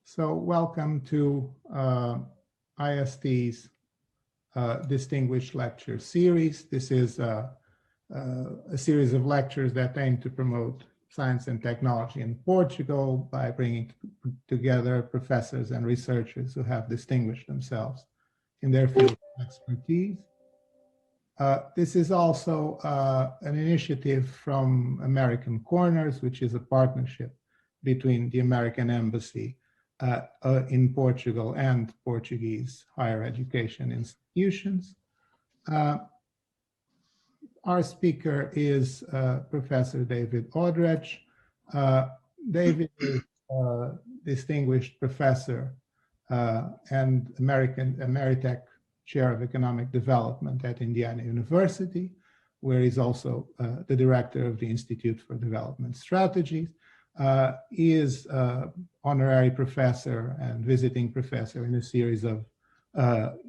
So welcome to IST's Distinguished Lecture series. This is a series of lectures that aim to promote science and technology in Portugal by bringing together professors and researchers who have distinguished themselves in their field of expertise. This is also an initiative from American Corners, which is a partnership between the American Embassy in Portugal and Portuguese higher education institutions. Our speaker is Professor David Audretsch. David is a distinguished professor and Ameritech Chair of Economic Development at Indiana University, where he's also the director of the Institute for Development Strategies. He is honorary professor and visiting professor in a series of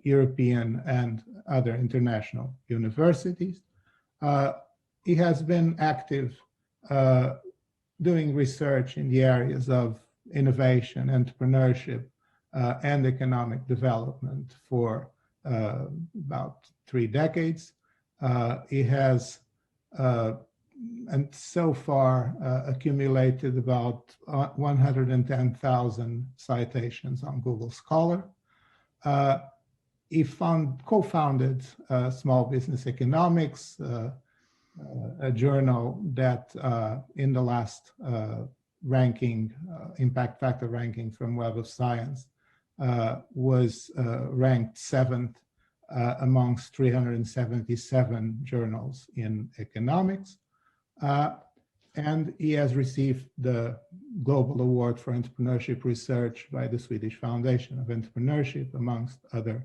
European and other international universities. He has been active doing research in the areas of innovation, entrepreneurship, and economic development for about 3 decades. He has and so far accumulated about 110,000 citations on Google Scholar. He co-founded Small Business Economics, a journal that in the last ranking, impact factor ranking from Web of Science, was ranked 7th amongst 377 journals in economics. And he has received the Global Award for Entrepreneurship Research by the Swedish Foundation of Entrepreneurship, amongst other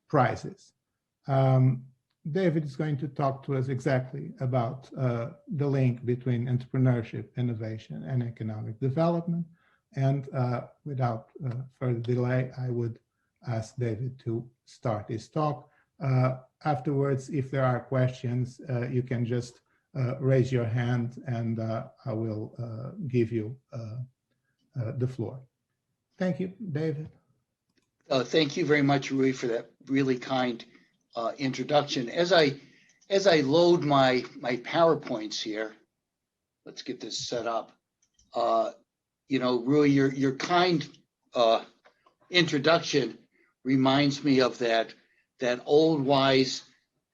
prizes. David is going to talk to us exactly about the link between entrepreneurship, innovation, and economic development. And without further delay, I would ask David to start his talk. Afterwards, if there are questions, you can just raise your hand and I will give you the floor. Thank you, David. Thank you very much, Rui, for that really kind introduction. As I load my PowerPoints here, let's get this set up. You know, Rui, your kind introduction reminds me of that old wise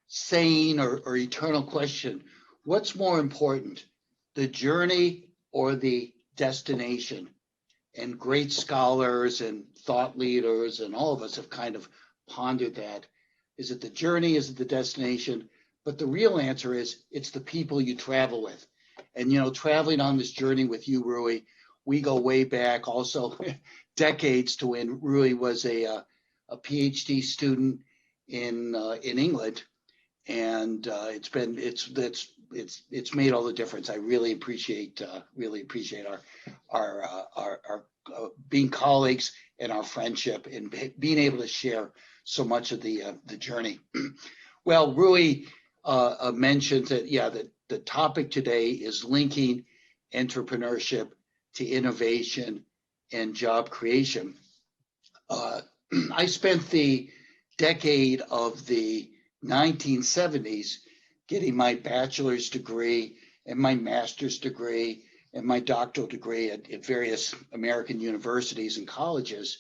saying or eternal question: what's more important, the journey or the destination? And great scholars and thought leaders and all of us have kind of pondered that. Is it the journey? Is it the destination? But the real answer is it's the people you travel with. And, you know, traveling on this journey with you, Rui, we go way back also decades to when Rui was a PhD student in England, and it's made all the difference. I really appreciate our being colleagues and our friendship and being able to share so much of the journey. Well, Rui mentioned that the topic today is linking entrepreneurship to innovation and job creation. I spent the decade of the 1970s getting my bachelor's degree and my master's degree and my doctoral degree at various American universities and colleges.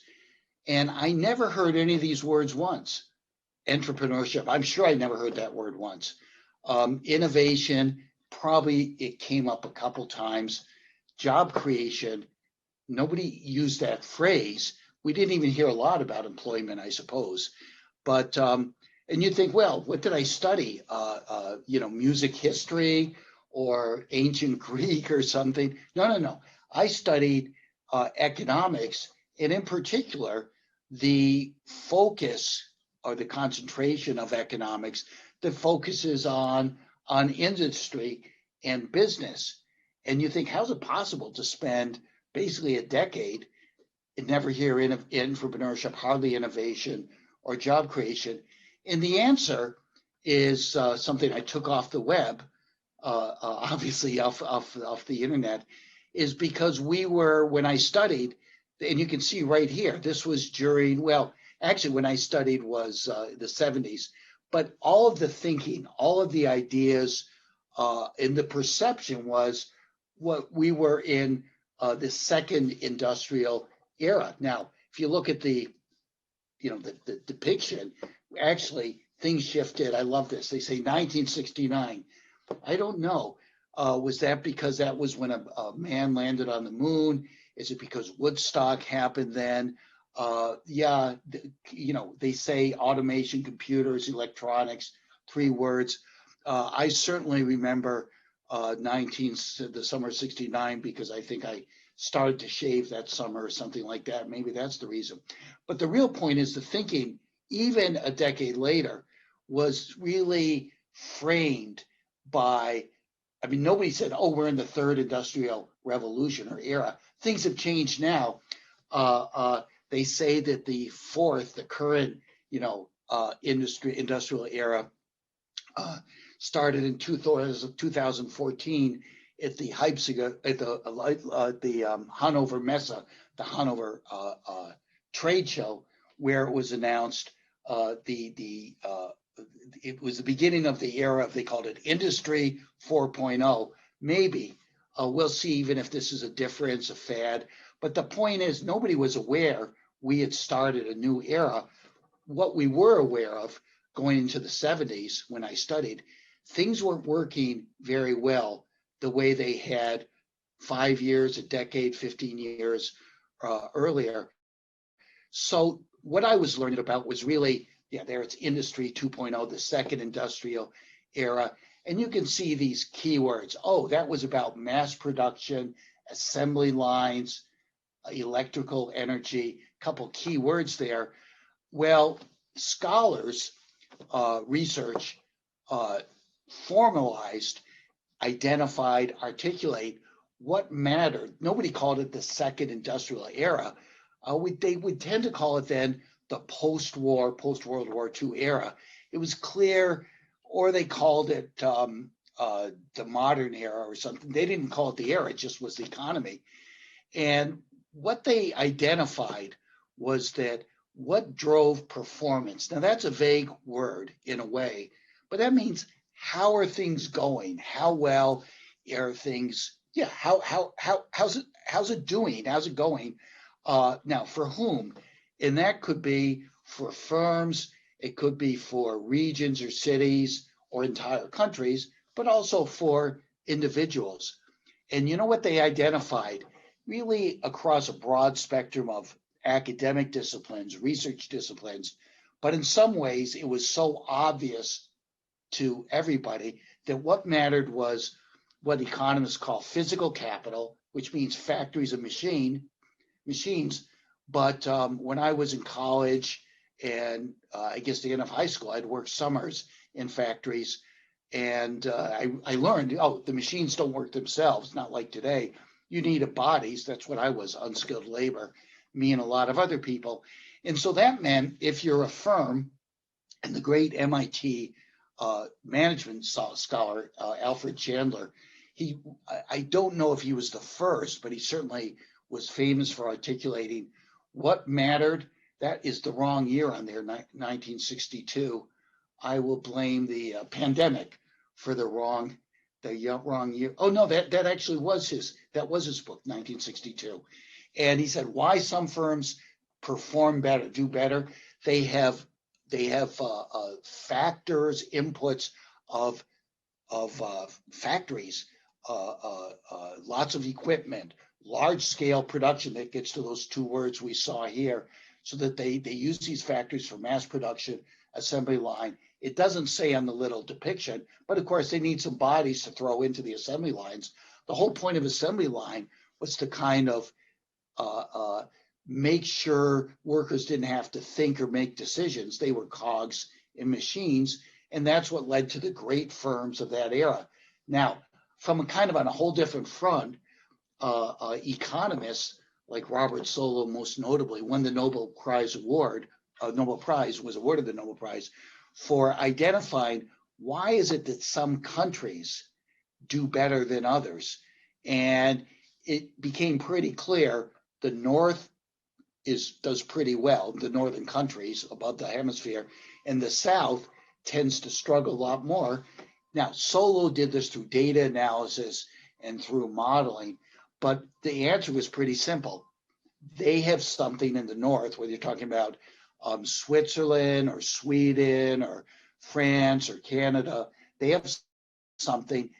And I never heard any of these words once. Entrepreneurship, I'm sure I never heard that word once. Innovation, probably it came up a couple times. Job creation, nobody used that phrase. We didn't even hear a lot about employment, I suppose. But, and you think, well, what did I study? You know, music history or ancient Greek or something? No. I studied economics, and in particular, the focus or the concentration of economics that focuses on industry and business. And you think, how's it possible to spend basically a decade and never hear entrepreneurship, hardly innovation or job creation? And the answer is something I took off the web, obviously off the internet. is because we were, when I studied, and you can see right here, this was during, well, actually when I studied was the 70s, but all of the thinking, all of the ideas, and the perception was what we were in the second industrial era. Now, if you look at the depiction, actually things shifted. I love this. They say 1969. I don't know. Was that because that was when a man landed on the moon? Is it because Woodstock happened then? Yeah, they say automation, computers, electronics, 3 words. I certainly remember the summer of 69 because I think I started to shave that summer or something like that. Maybe that's the reason. But the real point is the thinking, even a decade later, was really framed by, I mean, nobody said, oh, we're in the third industrial revolution or era. Things have changed now. They say that the fourth, the current, industrial era started in 2014 at the Hanover Messe, the Hanover trade show, where it was announced it was the beginning of the era of, they called it Industry 4.0. Maybe we'll see, even if this is a difference, a fad. But the point is, nobody was aware we had started a new era. What we were aware of going into the 70s when I studied, things weren't working very well the way they had 5 years, a decade, 15 years earlier. So what I was learning about was really, there it's Industry 2.0, the second industrial era. And you can see these keywords. Oh, that was about mass production, assembly lines, electrical energy, a couple key words there. Well, scholars, research, formalized, identified, articulate what mattered. Nobody called it the second industrial era. They would tend to call it then the post-war, post-World War II era. It was clear, or they called it the modern era or something. They didn't call it the era, it just was the economy. And what they identified was that what drove performance. Now that's a vague word in a way, but that means how are things going? How well are things? Yeah, how's it doing? How's it going? Now for whom? And that could be for firms, it could be for regions or cities or entire countries, but also for individuals. And you know what they identified? Really across a broad spectrum of academic disciplines, research disciplines, but in some ways it was so obvious to everybody that what mattered was what economists call physical capital, which means factories and machines. But when I was in college and I guess the end of high school, I'd worked summers in factories, and I learned, the machines don't work themselves, not like today. You need bodies. That's what I was, unskilled labor, me and a lot of other people. And so that meant if you're a firm, and the great MIT management scholar, Alfred Chandler, I don't know if he was the first, but he certainly was famous for articulating what mattered. That is the wrong year on there, 1962. I will blame the pandemic for the wrong year. Oh no, that actually was his book, 1962. And he said why some firms perform better, do better. They have factors, inputs of factories, lots of equipment, large scale production that gets to those 2 words we saw here, so that they use these factories for mass production, assembly line. It doesn't say on the little depiction, but of course they need some bodies to throw into the assembly lines. The whole point of assembly line was to kind of make sure workers didn't have to think or make decisions. They were cogs in machines, and that's what led to the great firms of that era. Now, from on a whole different front, economists like Robert Solow, most notably, won the Nobel Prize, was awarded the Nobel Prize for identifying why is it that some countries do better than others. And it became pretty clear the North does pretty well, the northern countries above the hemisphere, and the South tends to struggle a lot more. Now, Solow did this through data analysis and through modeling, but the answer was pretty simple. They have something in the North, whether you're talking about Switzerland or Sweden or France or Canada, they have something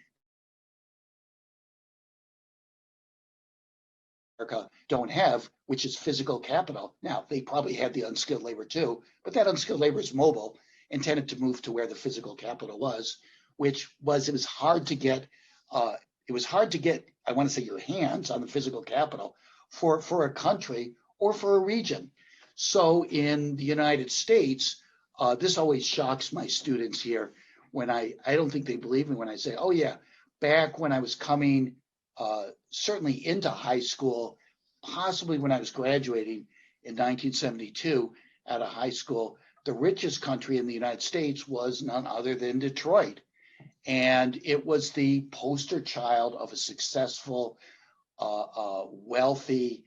America don't have, which is physical capital. Now, they probably had the unskilled labor too, but that unskilled labor is mobile and tended to move to where the physical capital was, it was hard to get, I want to say, your hands on the physical capital for a country or for a region. So in the United States, this always shocks my students here when I don't think they believe me when I say, oh yeah, back when I was coming certainly into high school, possibly when I was graduating in 1972 out of high school, the richest country in the United States was none other than Detroit. And it was the poster child of a successful, wealthy,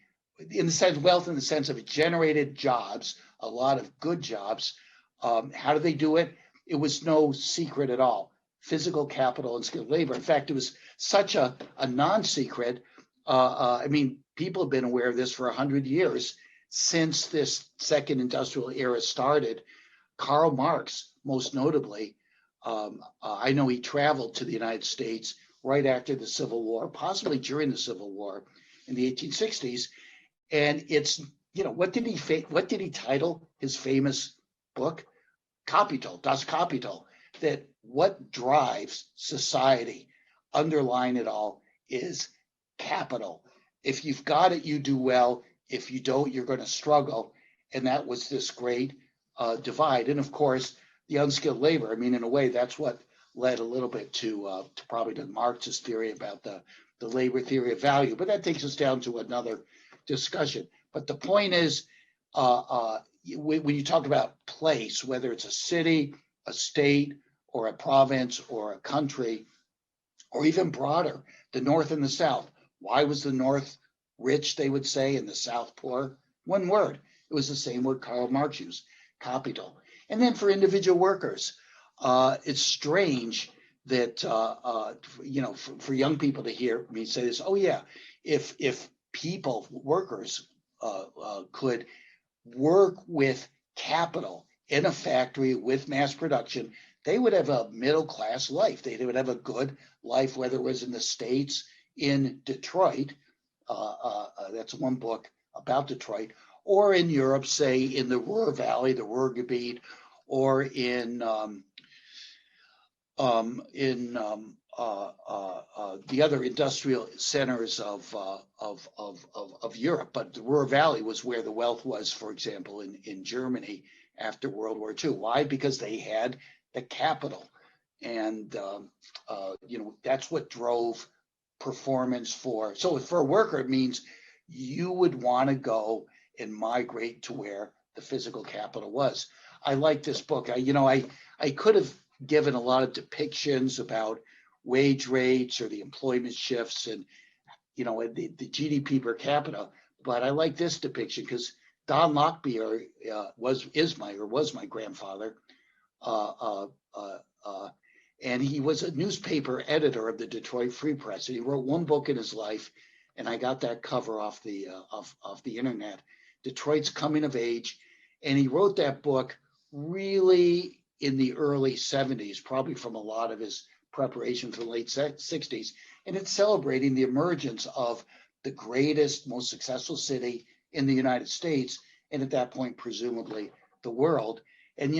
wealth in the sense of it generated jobs, a lot of good jobs. How did they do it? It was no secret at all. Physical capital and skilled labor. In fact, it was such a non-secret. I mean, people have been aware of this for 100 years since this second industrial era started. Karl Marx, most notably, I know he traveled to the United States right after the Civil War, possibly during the Civil War in the 1860s. And it's, what did he title his famous book? Capital, Das Kapital, that what drives society, underlying it all, is capital. If you've got it, you do well. If you don't, you're going to struggle. And that was this great divide. And of course, the unskilled labor, I mean, in a way, that's what led a little bit to probably the Marxist theory about the labor theory of value. But that takes us down to another discussion. But the point is, when you talk about place, whether it's a city, a state, or a province, or a country, or even broader, the North and the South. Why was the North rich, they would say, and the South poor? One word. It was the same word Karl Marx used, capital. And then for individual workers, it's strange that, for young people to hear me say this, oh yeah, if people, workers, could work with capital in a factory with mass production, they would have a middle-class life. They would have a good life, whether it was in the States, in Detroit, that's one book about Detroit, or in Europe, say in the Ruhr Valley, the Ruhrgebiet, or in the other industrial centers of Europe. But the Ruhr Valley was where the wealth was, for example, in Germany after World War II. Why? Because they had the capital. And, that's what drove performance so for a worker, it means you would want to go and migrate to where the physical capital was. I like this book. I could have given a lot of depictions about wage rates or the employment shifts and, the GDP per capita, but I like this depiction because Don Lockbeer was my grandfather. And he was a newspaper editor of the Detroit Free Press. And he wrote one book in his life, and I got that cover off the internet, Detroit's Coming of Age. And he wrote that book really in the early 70s, probably from a lot of his preparation for the late 60s. And it's celebrating the emergence of the greatest, most successful city in the United States, and at that point, presumably the world. And,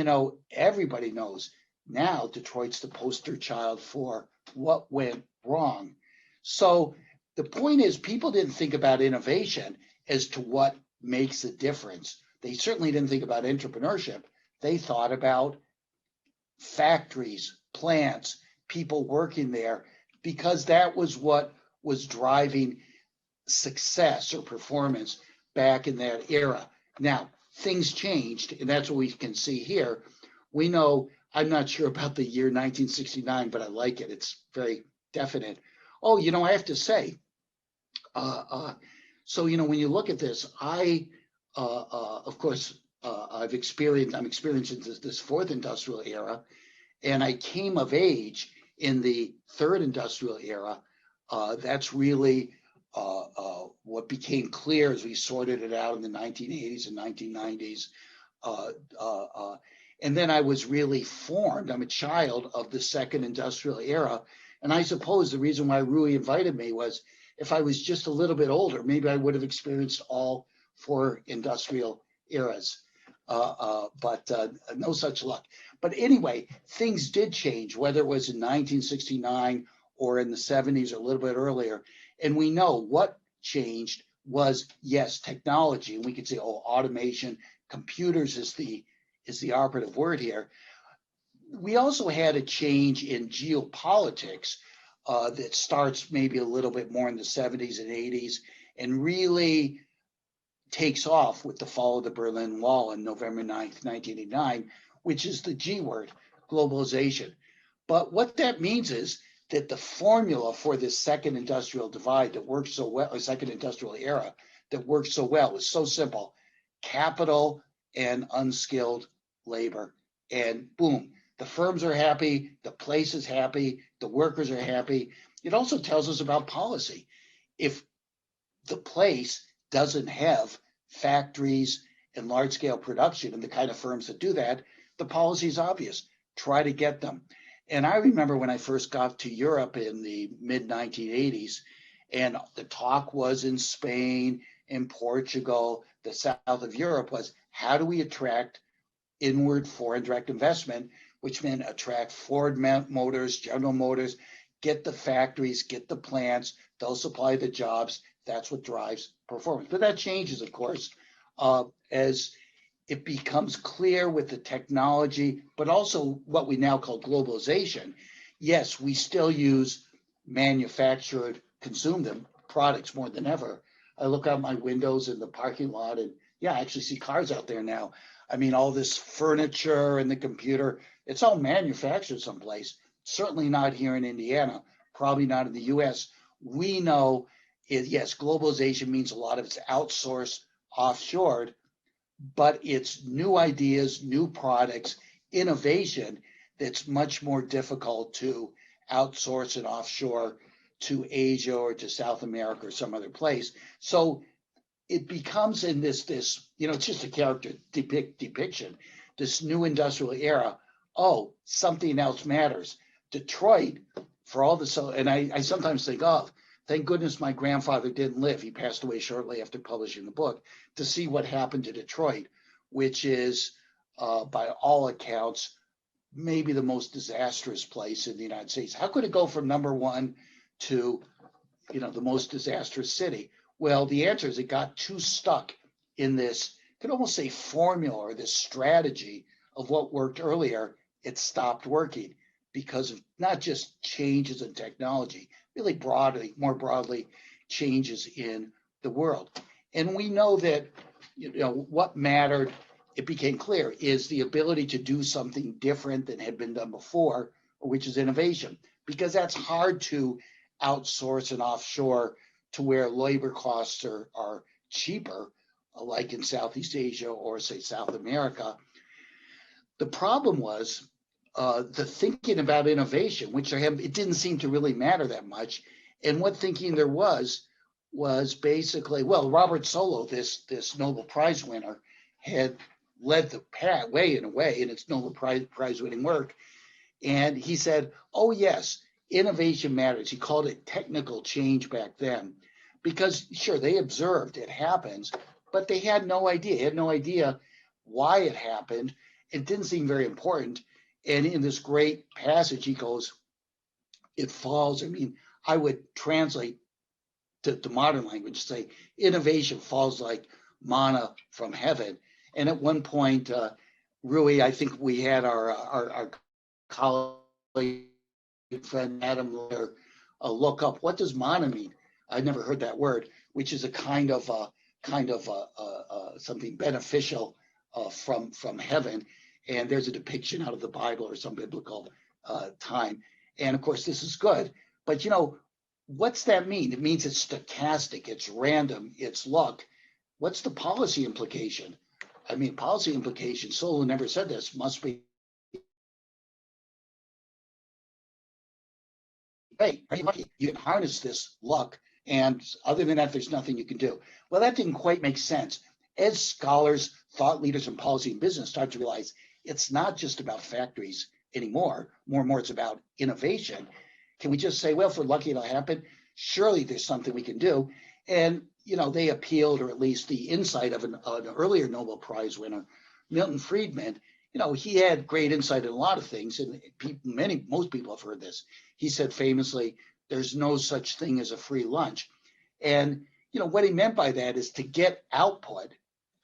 everybody knows now Detroit's the poster child for what went wrong. So the point is, people didn't think about innovation as to what makes a difference. They certainly didn't think about entrepreneurship. They thought about factories, plants, people working there, because that was what was driving success or performance back in that era. Now, things changed, and that's what we can see here. We know, I'm not sure about the year 1969, but I like it. It's very definite. Oh, I have to say, So, when you look at this, of course, I'm experiencing this fourth industrial era, and I came of age in the third industrial era. That's really what became clear as we sorted it out in the 1980s and 1990s. And then I was really formed. I'm a child of the second industrial era. And I suppose the reason why Rui invited me was if I was just a little bit older, maybe I would have experienced all four industrial eras. But no such luck. But anyway, things did change, whether it was in 1969 or in the 70s or a little bit earlier. And we know what changed was, yes, technology. And we could say, oh, automation, computers is the operative word here. We also had a change in geopolitics that starts maybe a little bit more in the 70s and 80s and really takes off with the fall of the Berlin Wall on November 9th, 1989, which is the G word, globalization. But what that means is that the formula for this second industrial divide that works so well, or second industrial era that works so well, was so simple: capital and unskilled labor. And boom, the firms are happy, the place is happy, the workers are happy. It also tells us about policy. If the place doesn't have factories and large-scale production and the kind of firms that do that, the policy is obvious. Try to get them. And I remember when I first got to Europe in the mid-1980s, and the talk was in Spain, in Portugal, the south of Europe, was how do we attract inward foreign direct investment, which meant attract Ford Motors, General Motors, get the factories, get the plants, they'll supply the jobs. That's what drives performance. But that changes, of course, as it becomes clear with the technology, but also what we now call globalization. Yes, we still use manufactured, consume them products more than ever. I look out my windows in the parking lot and I actually see cars out there now. I mean, all this furniture and the computer, it's all manufactured someplace. Certainly not here in Indiana, probably not in the US. We know, yes, globalization means a lot of it's outsourced, offshored, but it's new ideas, new products, innovation that's much more difficult to outsource and offshore to Asia or to South America or some other place. So it becomes in this, it's just a character depiction, this new industrial era. Oh, something else matters. Detroit, for all the, and I sometimes think, oh, thank goodness my grandfather didn't live. He passed away shortly after publishing the book, to see what happened to Detroit, which is, by all accounts, maybe the most disastrous place in the United States. How could it go from number one to, the most disastrous city? Well, the answer is it got too stuck in this, you could almost say formula or this strategy of what worked earlier. It stopped working because of not just changes in technology, really more broadly, changes in the world. And we know that, what mattered, it became clear, is the ability to do something different than had been done before, which is innovation, because that's hard to outsource and offshore to where labor costs are cheaper, like in Southeast Asia or, say, South America. The problem was the thinking about innovation, which it didn't seem to really matter that much. And what thinking there was basically, well, Robert Solow, this Nobel Prize winner, had led the way in its Nobel Prize winning work. And he said, oh, yes, innovation matters. He called it technical change back then, because sure, they observed it happens, but they had no idea. They had no idea why it happened. It didn't seem very important. And in this great passage, he goes, it falls. I would translate to modern language, say innovation falls like manna from heaven. And at one point, Rui, I think we had our colleague friend Adam look up, what does manna mean? I never heard that word, which is a kind of something beneficial from heaven. And there's a depiction out of the Bible or some biblical time. And of course, this is good. But what's that mean? It means it's stochastic, it's random, it's luck. What's the policy implication? I mean, policy implication, Solow never said this, must be, hey, are you lucky? You can harness this luck, and other than that, there's nothing you can do. Well, that didn't quite make sense. As scholars, thought leaders in policy and business start to realize it's not just about factories anymore. More and more, it's about innovation. Can we just say, well, if we're lucky it'll happen? Surely there's something we can do. And, you know, they appealed, or at least the insight of an earlier Nobel Prize winner, Milton Friedman. You know, he had great insight in a lot of things, and most people have heard this. He said famously, there's no such thing as a free lunch. And, you know, what he meant by that is to get output.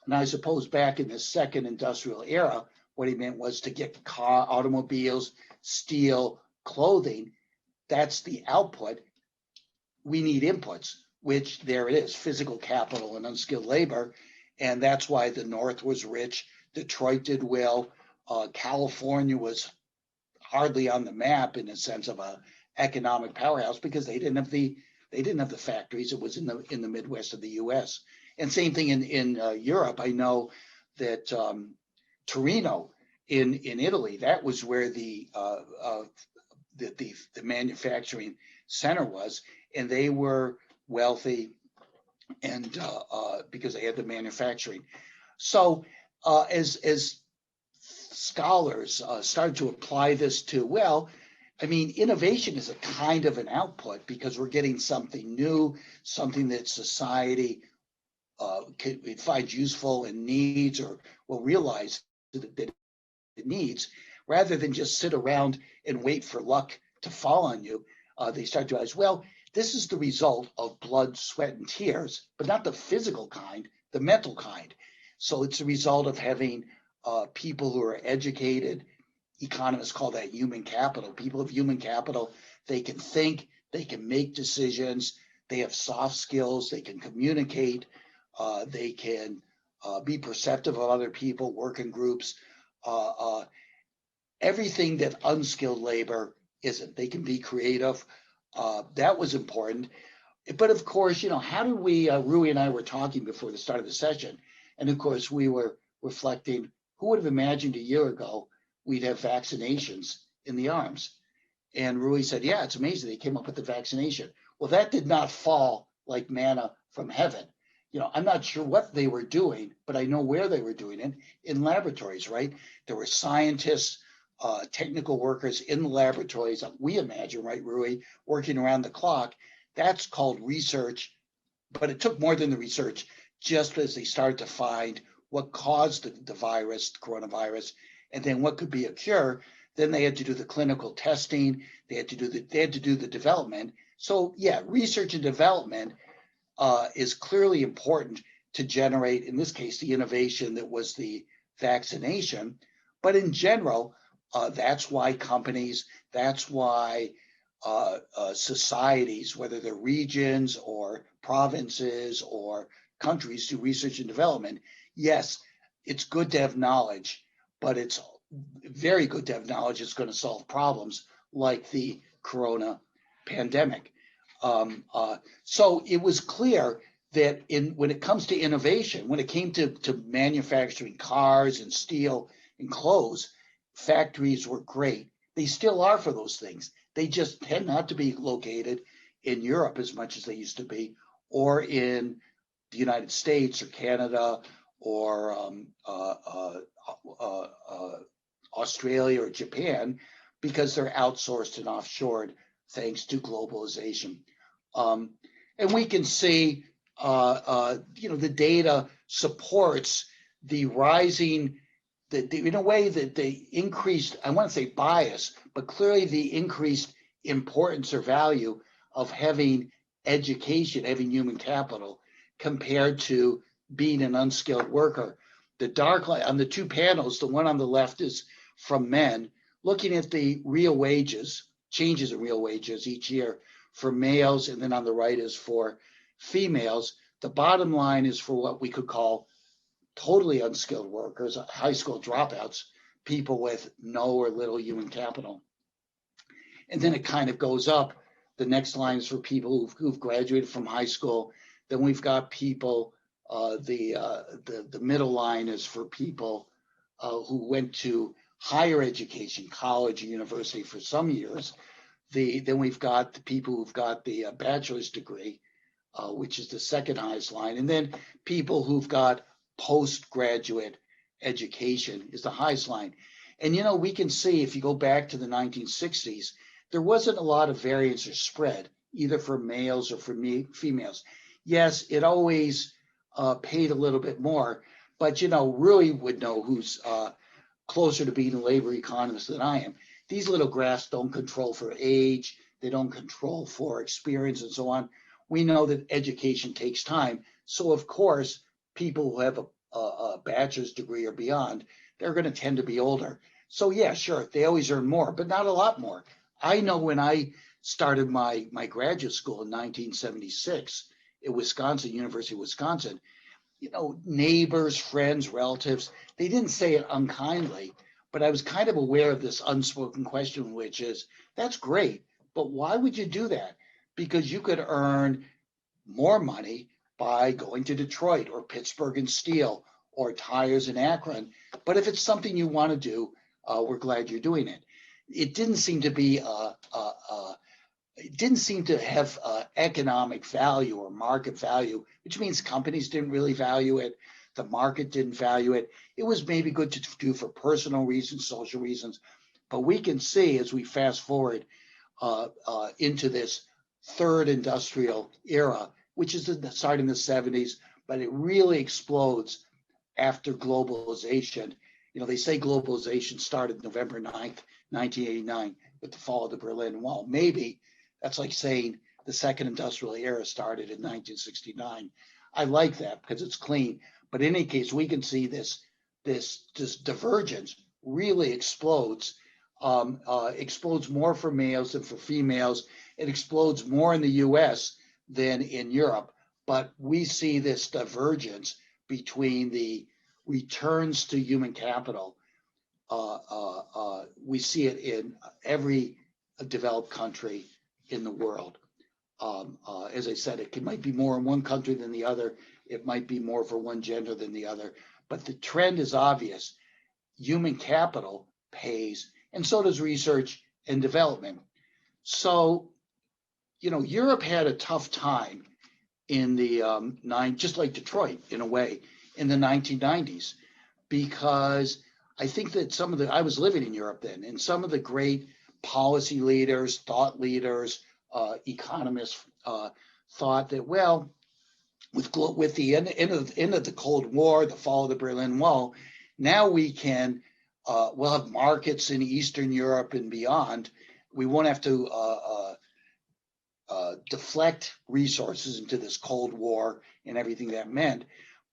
And I suppose back in the second industrial era, what he meant was to get automobiles, steel, clothing. That's the output. We need inputs, which there it is, physical capital and unskilled labor. And that's why the North was rich. Detroit did well. California was hardly on the map in the sense of a economic powerhouse because they didn't have the factories. It was in the Midwest of the U.S. And same thing in Europe. I know that Torino in Italy, that was where the manufacturing center was, and they were wealthy, and because they had the manufacturing. So as scholars started to apply this to, well, I mean, innovation is a kind of an output because we're getting something new, something that society finds useful and needs, or will realize that it needs, rather than just sit around and wait for luck to fall on you. They start to realize, well, this is the result of blood, sweat, and tears, but not the physical kind, the mental kind. So it's a result of having people who are educated. Economists call that human capital. People have human capital. They can think, they can make decisions, they have soft skills, they can communicate, they can be perceptive of other people, work in groups, everything that unskilled labor isn't. They can be creative. That was important. But of course, you know, how do we, Rui and I were talking before the start of the session, and of course we were reflecting, who would have imagined a year ago we'd have vaccinations in the arms? And Rui said, yeah, it's amazing they came up with the vaccination. Well, that did not fall like manna from heaven. You know, I'm not sure what they were doing, but I know where they were doing it, in laboratories, right? There were scientists, technical workers in the laboratories, we imagine, right, Rui, working around the clock. That's called research, but it took more than the research, just as they started to find what caused the virus, the coronavirus, and then what could be a cure. Then they had to do the clinical testing. They had to do the development. So yeah, research and development is clearly important to generate, in this case, the innovation that was the vaccination. But in general, that's why companies, that's why societies, whether they're regions or provinces or countries, do research and development. Yes, it's good to have knowledge, but it's very good to have knowledge that's going to solve problems like the corona pandemic. So it was clear that when it comes to innovation, when it came to manufacturing cars and steel and clothes, factories were great. They still are for those things. They just tend not to be located in Europe as much as they used to be, or in the United States or Canada or Australia or Japan, because they're outsourced and offshored thanks to globalization. And we can see, the data supports the rising, in a way that they increased, I want to say bias, but clearly the increased importance or value of having education, having human capital, compared to being an unskilled worker. The dark line on the two panels, the one on the left is from men, looking at the real wages, changes in real wages each year for males, and then on the right is for females. The bottom line is for what we could call totally unskilled workers, high school dropouts, people with no or little human capital. And then it kind of goes up. The next line is for people who've graduated from high school. Then we've got people, the middle line is for people who went to higher education, college or university for some years. Then we've got the people who've got the bachelor's degree, which is the second highest line. And then people who've got postgraduate education is the highest line. And, you know, we can see if you go back to the 1960s, there wasn't a lot of variance or spread, either for males or for females. Yes, it always paid a little bit more, but, you know, Rui would know who's closer to being a labor economist than I am. These little graphs don't control for age, they don't control for experience and so on. We know that education takes time. So of course, people who have a bachelor's degree or beyond, they're going to tend to be older. So yeah, sure, they always earn more, but not a lot more. I know when I started my graduate school in 1976 at Wisconsin, University of Wisconsin, you know, neighbors, friends, relatives, they didn't say it unkindly, but I was kind of aware of this unspoken question, which is, that's great, but why would you do that? Because you could earn more money by going to Detroit or Pittsburgh and steel or tires in Akron. But if it's something you want to do, we're glad you're doing it. It didn't seem to be it didn't seem to have economic value or market value, which means companies didn't really value it. The market didn't value it. It was maybe good to do for personal reasons, social reasons. But we can see as we fast forward into this third industrial era, which is starting in the 70s, but it really explodes after globalization. You know, they say globalization started November 9th, 1989, with the fall of the Berlin Wall. Maybe that's like saying the second industrial era started in 1969. I like that because it's clean. But in any case, we can see this divergence really explodes. Explodes more for males than for females. It explodes more in the US than in Europe. But we see this divergence between the returns to human capital. We see it in every developed country in the world. As I said, it might be more in one country than the other. It might be more for one gender than the other. But the trend is obvious. Human capital pays, and so does research and development. So, you know, Europe had a tough time in the just like Detroit in a way, in the 1990s, because I think that I was living in Europe then, and some of the great policy leaders, thought leaders, economists thought that, well, with the end of the Cold War, the fall of the Berlin Wall, now we can, we'll have markets in Eastern Europe and beyond. We won't have to deflect resources into this Cold War and everything that meant.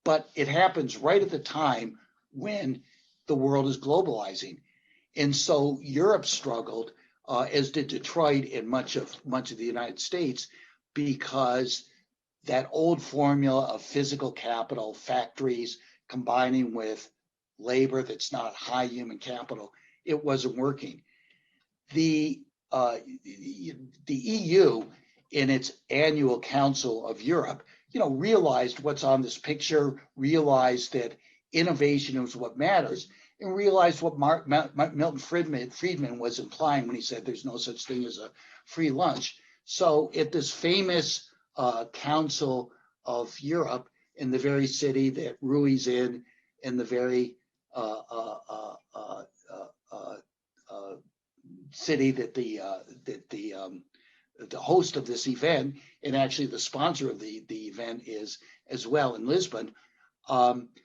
But it happens right at the time when the world is globalizing. And so Europe struggled, as did Detroit and much of the United States, because that old formula of physical capital, factories combining with labor that's not high human capital, it wasn't working. The EU, in its annual Council of Europe, you know, realized what's on this picture, realized that innovation is what matters, and realized what Milton Friedman was implying when he said there's no such thing as a free lunch. So at this famous Council of Europe, in the very city that Rui's in the very city that the host of this event, and actually the sponsor of the event, is as well in Lisbon.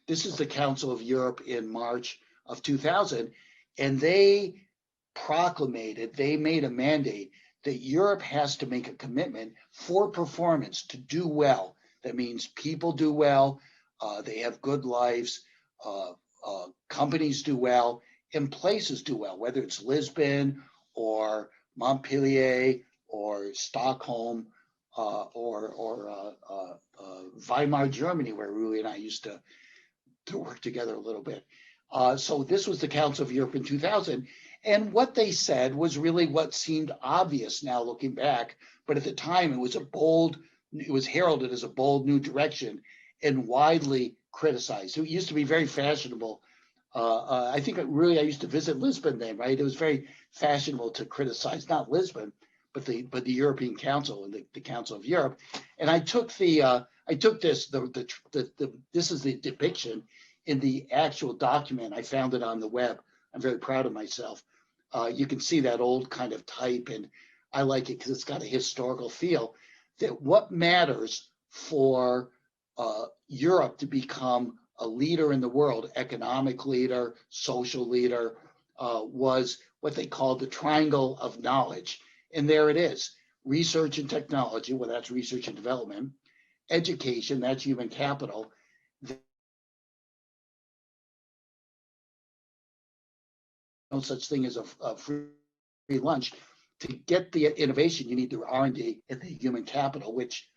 This is the Council of Europe in March of 2000, and they made a mandate that Europe has to make a commitment for performance to do well. That means people do well, they have good lives, companies do well, and places do well, whether it's Lisbon or Montpellier or Stockholm or Weimar, Germany, where Rui and I used to work together a little bit. So this was the Council of Europe in 2000. And what they said was really what seemed obvious now looking back. But at the time, it was heralded as a bold new direction and widely criticized. So it used to be very fashionable. I think I used to visit Lisbon then, right? It was very fashionable to criticize not Lisbon, but the European Council and the Council of Europe. And I took this is the depiction in the actual document. I found it on the web. I'm very proud of myself. You can see that old kind of type, and I like it because it's got a historical feel. That what matters for Europe to become a leader in the world, economic leader, social leader, was what they called the triangle of knowledge. And there it is: research and technology, well, that's research and development; education, that's human capital; no such thing as a free lunch. To get the innovation, you need the R&D and the human capital, which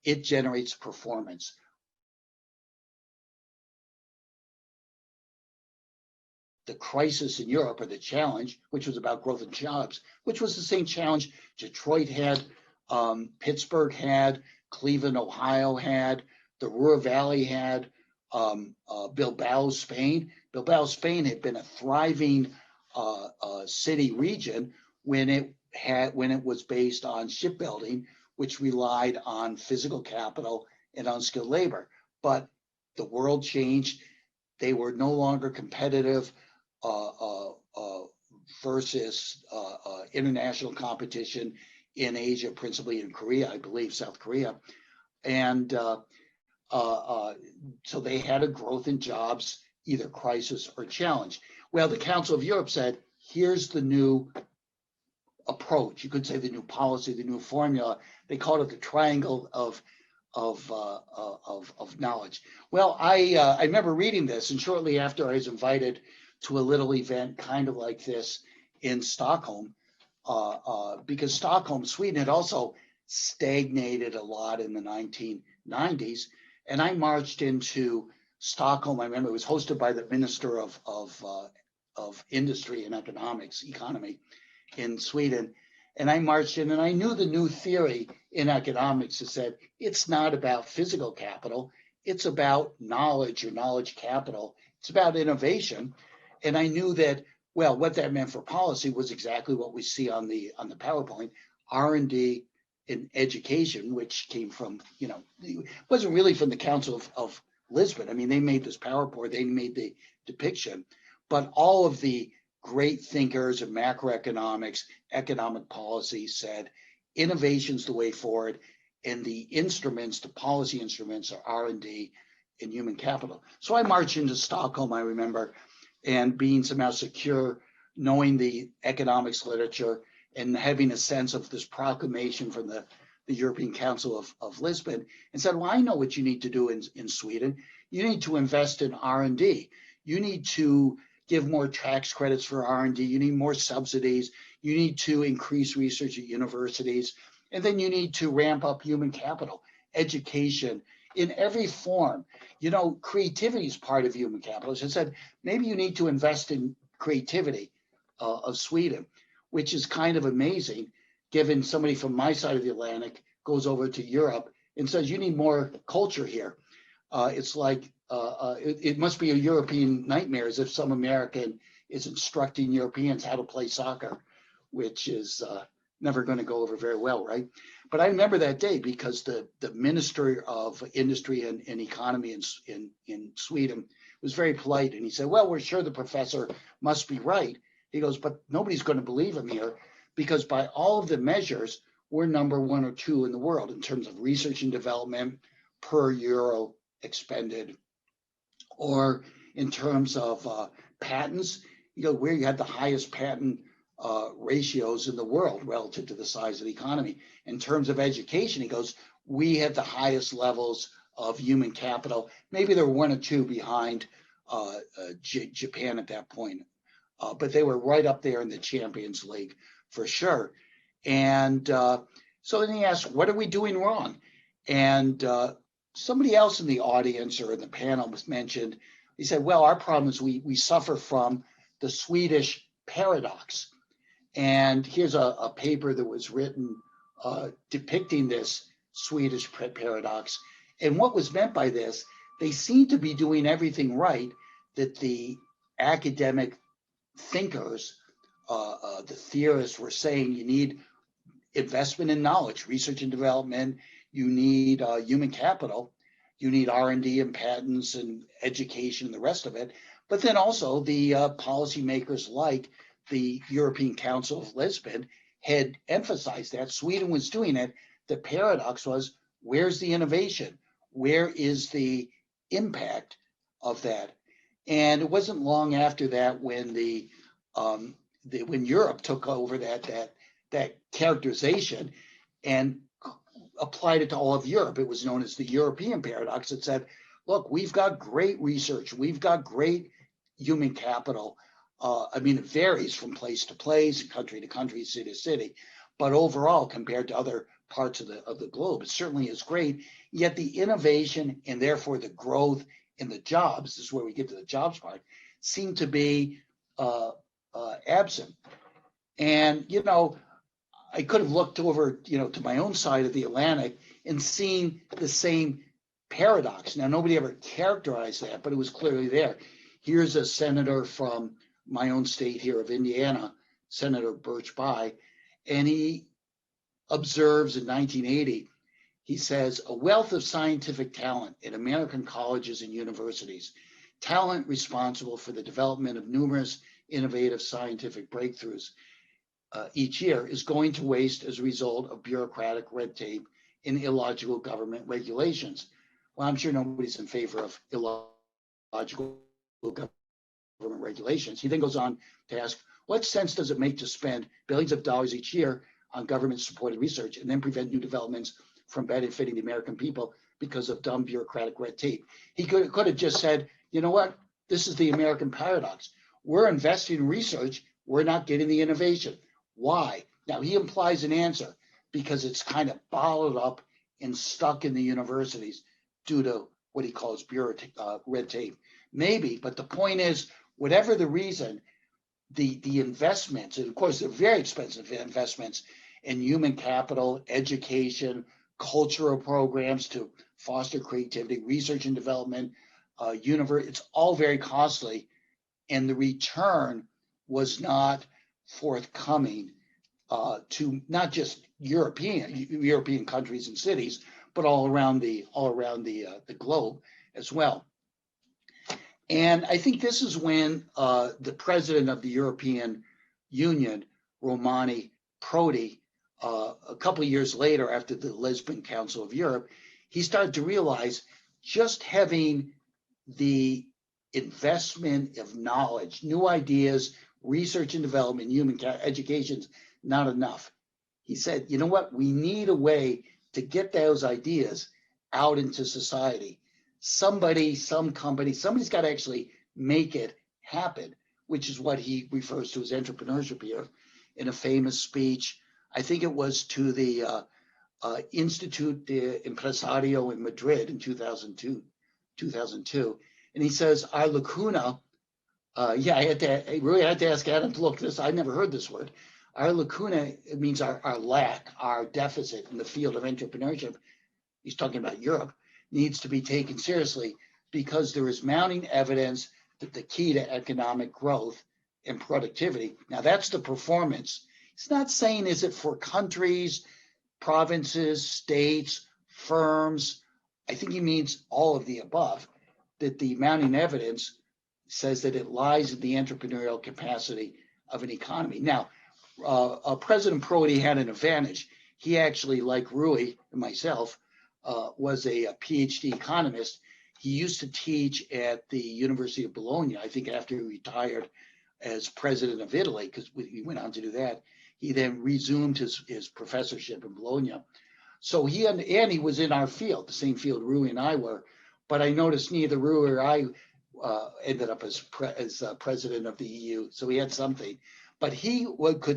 it generates performance. The crisis in Europe, or the challenge, which was about growth and jobs, which was the same challenge Detroit had, Pittsburgh had, Cleveland, Ohio had, the Ruhr Valley had, Bilbao, Spain. Bilbao, Spain had been a thriving city region when it was based on shipbuilding, which relied on physical capital and unskilled labor. But the world changed. They were no longer competitive versus international competition in Asia, principally in Korea, I believe, South Korea. And so they had a growth in jobs, either crisis or challenge. Well, the Council of Europe said, here's the new approach. You could say the new policy, the new formula. They called it the triangle of knowledge. Well, I remember reading this, and shortly after I was invited to a little event kind of like this in Stockholm, because Stockholm, Sweden had also stagnated a lot in the 1990s. And I marched into Stockholm. I remember it was hosted by the Minister of Industry and Economy in Sweden. And I marched in, and I knew the new theory in economics that said it's not about physical capital, it's about knowledge or knowledge capital. It's about innovation. And I knew that, well, what that meant for policy was exactly what we see on the PowerPoint: R&D in education, which came from, it wasn't really from the Council of Lisbon. I mean, they made this PowerPoint, they made the depiction, but all of the great thinkers of macroeconomics, economic policy said innovation's the way forward, and the instruments, the policy instruments, are R&D and human capital. So I marched into Stockholm, I remember, and being somehow secure, knowing the economics literature and having a sense of this proclamation from the European Council of Lisbon, and said, well, I know what you need to do in Sweden. You need to invest in R&D. You need to give more tax credits for R&D. You need more subsidies. You need to increase research at universities. And then you need to ramp up human capital, education in every form. Creativity is part of human capital. So I said, maybe you need to invest in creativity of Sweden, which is kind of amazing, given somebody from my side of the Atlantic goes over to Europe and says, you need more culture here. It's like, it must be a European nightmare, as if some American is instructing Europeans how to play soccer, which is never going to go over very well, right? But I remember that day because the Minister of Industry and Economy in Sweden was very polite, and he said, well, we're sure the professor must be right. He goes, but nobody's going to believe him here, because by all of the measures, we're number 1 or 2 in the world in terms of research and development per euro expended, or in terms of patents. Where you had the highest patent ratios in the world relative to the size of the economy. In terms of education, he goes, we have the highest levels of human capital. Maybe there were 1 or 2 behind Japan at that point, but they were right up there in the Champions League for sure. And so then he asked, what are we doing wrong? And somebody else in the audience or in the panel was mentioned, he said, well, our problem is we suffer from the Swedish paradox. And here's a paper that was written depicting this Swedish paradox. And what was meant by this, they seem to be doing everything right that the academic thinkers, the theorists were saying. You need investment in knowledge, research and development, you need human capital, you need R&D and patents and education and the rest of it. But then also the policymakers like the European Council of Lisbon had emphasized that. Sweden was doing it. The paradox was, where's the innovation? Where is the impact of that? And it wasn't long after that when when Europe took over that characterization and applied it to all of Europe. It was known as the European paradox. It said, look, we've got great research. We've got great human capital. I mean, it varies from place to place, country to country, city to city. But overall, compared to other parts of the globe, it certainly is great. Yet the innovation and therefore the growth in the jobs, this is where we get to the jobs part, seem to be absent. And, you know, I could have looked over, you know, to my own side of the Atlantic and seen the same paradox. Now, nobody ever characterized that, but it was clearly there. Here's a senator from my own state here of Indiana, Senator Birch Bayh, and he observes in 1980, he says, a wealth of scientific talent in American colleges and universities, talent responsible for the development of numerous innovative scientific breakthroughs each year, is going to waste as a result of bureaucratic red tape and illogical government regulations. Well, I'm sure nobody's in favor of illogical government regulations. He then goes on to ask, what sense does it make to spend billions of dollars each year on government-supported research and then prevent new developments from benefiting the American people because of dumb bureaucratic red tape? He could have just said, you know what? This is the American paradox. We're investing in research. We're not getting the innovation. Why? Now, he implies an answer because it's kind of bottled up and stuck in the universities due to what he calls red tape. Maybe, but the point is, whatever the reason, the investments, and of course, they're very expensive investments in human capital, education, cultural programs to foster creativity, research and development, it's all very costly. And the return was not forthcoming to not just European countries and cities, but all around the globe as well. And I think this is when the president of the European Union, Romani Prodi, a couple of years later after the Lisbon Council of Europe, he started to realize just having the investment of knowledge, new ideas, research and development, human education is not enough. He said, you know what? We need a way to get those ideas out into society. Somebody, some company, somebody's got to actually make it happen, which is what he refers to as entrepreneurship here in a famous speech. I think it was to the Institute de Empresario in Madrid in 2002. And he says, our lacuna, I really had to ask Adam to look this. I never heard this word. Our lacuna, it means our lack, our deficit in the field of entrepreneurship. He's talking about Europe, needs to be taken seriously because there is mounting evidence that the key to economic growth and productivity. Now that's the performance. He's not saying is it for countries, provinces, states, firms. I think he means all of the above, that the mounting evidence says that it lies in the entrepreneurial capacity of an economy. Now, President Prodi had an advantage. He actually, like Rui and myself, was a PhD economist. He used to teach at the University of Bologna. I think after he retired as president of Italy, because he went on to do that, he then resumed his professorship in Bologna. So he was in our field, the same field Rui and I were, but I noticed neither Rui or I ended up as president of the EU. So he had something, but he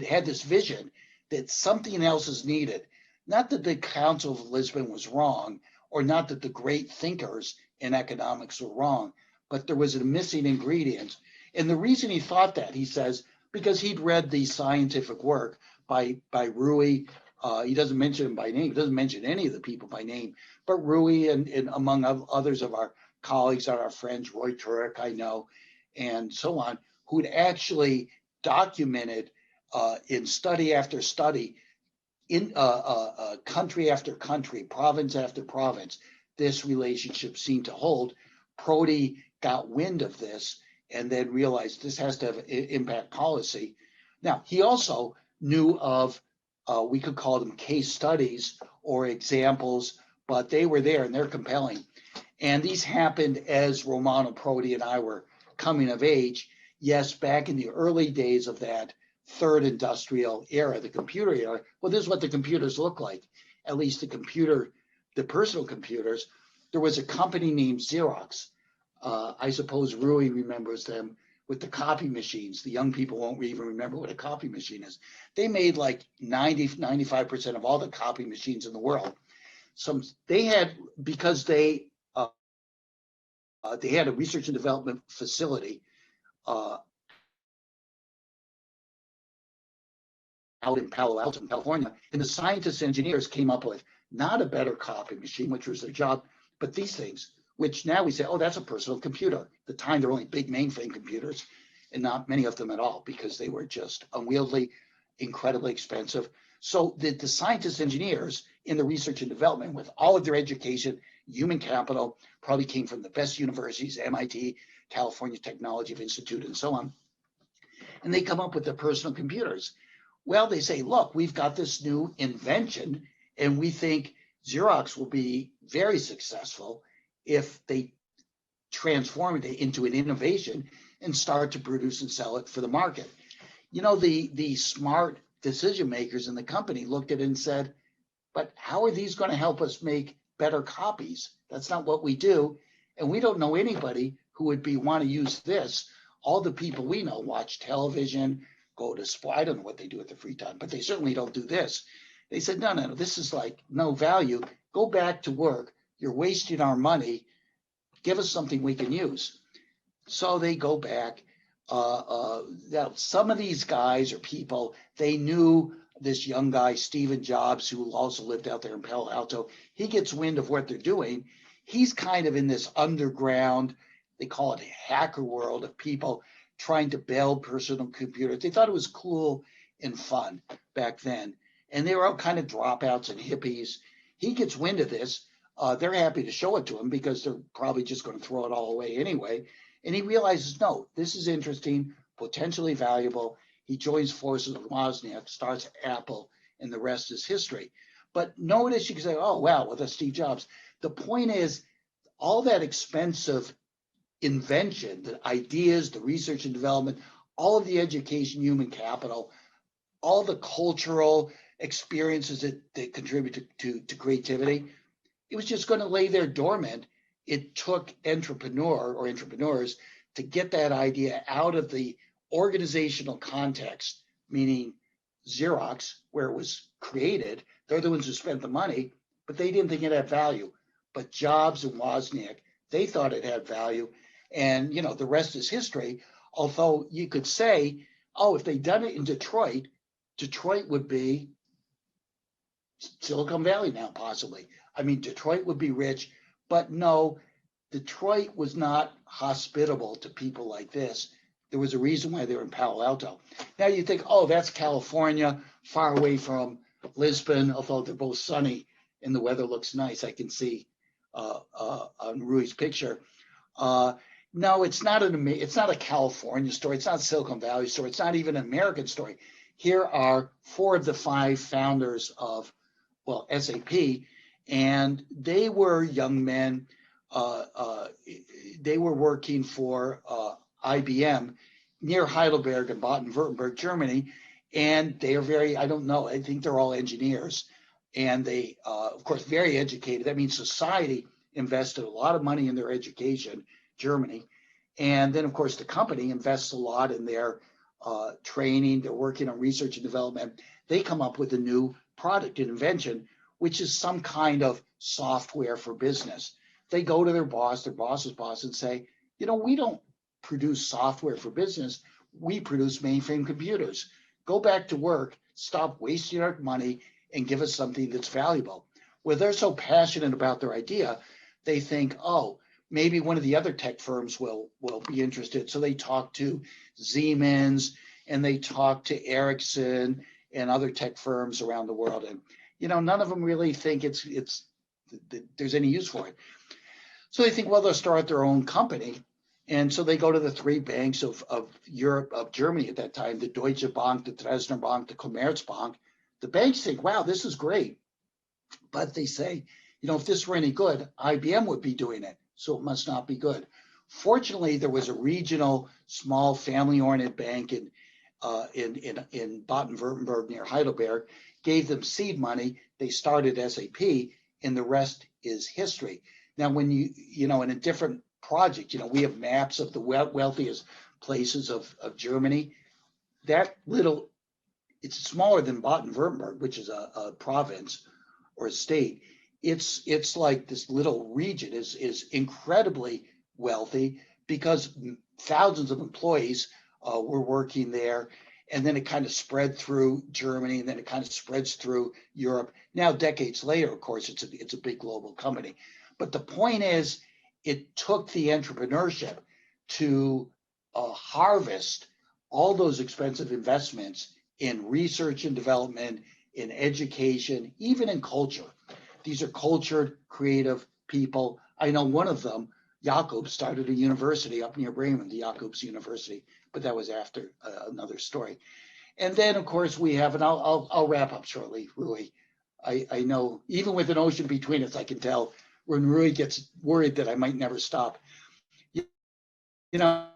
had this vision that something else is needed. Not that the Council of Lisbon was wrong or not that the great thinkers in economics were wrong, but there was a missing ingredient. And the reason he thought that, he says, because he'd read the scientific work by Rui. He doesn't mention him by name. He doesn't mention any of the people by name, but Rui and among others of our colleagues and our friends, Roy Turek, I know, and so on, who'd actually documented in study after study, in country after country, province after province, this relationship seemed to hold. Prodi got wind of this and then realized this has to have impact policy. Now, he also knew of, we could call them case studies or examples, but they were there and they're compelling. And these happened as Romano Prodi and I were coming of age. Yes, back in the early days of that third industrial era, the computer era. Well, this is what the computers look like, at least the personal computers. There was a company named Xerox. I suppose Rui remembers them with the copy machines. The young people won't even remember what a copy machine is. They made like 95% of all the copy machines in the world. They had, because they had a research and development facility out in Palo Alto, in California, and the scientists and engineers came up with not a better copy machine, which was their job, but these things, which now we say, oh, that's a personal computer. At the time, there were only big mainframe computers and not many of them at all because they were just unwieldy, incredibly expensive. So the scientists, engineers in the research and development, with all of their education, human capital, probably came from the best universities, MIT, California Technology Institute, and so on. And they come up with their personal computers. Well, they say, look, we've got this new invention, and we think Xerox will be very successful if they transform it into an innovation and start to produce and sell it for the market. You know, the smart decision makers in the company looked at it and said, but how are these going to help us make better copies? That's not what we do. And we don't know anybody who would want to use this. All the people we know watch television, go to sport. I don't know what they do at their free time, but they certainly don't do this. They said, no, this is like no value. Go back to work. You're wasting our money. Give us something we can use. So they go back. Some of these guys or people, they knew this young guy, Stephen Jobs, who also lived out there in Palo Alto. He gets wind of what they're doing. He's kind of in this underground, they call it a hacker world of people trying to build personal computers. They thought it was cool and fun back then. And they were all kind of dropouts and hippies. He gets wind of this. They're happy to show it to him because they're probably just going to throw it all away anyway. And he realizes, no, this is interesting, potentially valuable. He joins forces with Wozniak, starts Apple, and the rest is history. But notice you can say, oh, wow, well, that's Steve Jobs. The point is, all that expensive invention, the ideas, the research and development, all of the education, human capital, all the cultural experiences that contribute to creativity, it was just going to lay there dormant. It took entrepreneurs to get that idea out of the organizational context, meaning Xerox, where it was created. They're the ones who spent the money, but they didn't think it had value. But Jobs and Wozniak, they thought it had value. And, you know, the rest is history. Although you could say, oh, if they'd done it in Detroit, Detroit would be Silicon Valley now, possibly. I mean, Detroit would be rich, but no, Detroit was not hospitable to people like this. There was a reason why they were in Palo Alto. Now you think, oh, that's California, far away from Lisbon, although they're both sunny and the weather looks nice. I can see on Rui's picture. No, it's not a California story. It's not a Silicon Valley story. It's not even an American story. Here are 4 of the 5 founders of, well, SAP, and they were young men. They were working for IBM near Heidelberg and Baden-Württemberg, Germany, and they are very, I don't know, I think they're all engineers, and they, of course, very educated. That means society invested a lot of money in their education, Germany, and then, of course, the company invests a lot in their training. They're working on research and development. They come up with a new product and invention, which is some kind of software for business. They go to their boss's boss and say, you know, we don't produce software for business. We produce mainframe computers. Go back to work, stop wasting our money, and give us something that's valuable. Well, they're so passionate about their idea, they think, oh, maybe one of the other tech firms will be interested. So they talk to Siemens and they talk to Ericsson and other tech firms around the world. And, you know, none of them really think there's any use for it. So they think, well, they'll start their own company. And so they go to the three banks of Europe, of Germany at that time, the Deutsche Bank, the Dresdner Bank, the Commerzbank. The banks think, wow, this is great. But they say, you know, if this were any good, IBM would be doing it. So it must not be good. Fortunately, there was a regional, small, family-oriented bank in Baden-Württemberg near Heidelberg, gave them seed money. They started SAP, and the rest is history. Now, when you know, in a different project, you know, we have maps of the wealthiest places of Germany. That little, it's smaller than Baden-Württemberg, which is a province or a state. It's like this little region is incredibly wealthy because thousands of employees were working there. And then it kind of spread through Germany, and then it kind of spreads through Europe. Now, decades later, of course, it's a big global company. But the point is, it took the entrepreneurship to harvest all those expensive investments in research and development, in education, even in culture. These are cultured, creative people. I know one of them, Jakob, started a university up near Bremen, the Jakobs University, but that was after another story. And then, of course, we have, and I'll wrap up shortly, Rui. I know, even with an ocean between us, I can tell when Rui gets worried that I might never stop. You know,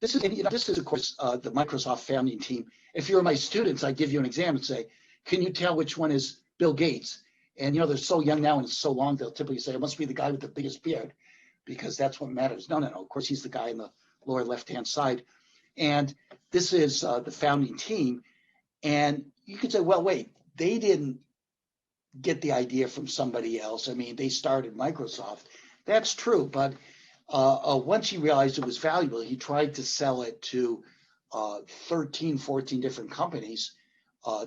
this is, of course, the Microsoft founding team. If you're my students, I give you an exam and say, can you tell which one is Bill Gates? And, you know, they're so young now and it's so long, they'll typically say, it must be the guy with the biggest beard, because that's what matters. No. Of course, he's the guy in the lower left-hand side. And this is the founding team. And you could say, well, wait, they didn't get the idea from somebody else. I mean, they started Microsoft. That's true. But once he realized it was valuable, he tried to sell it to 13, 14 different companies,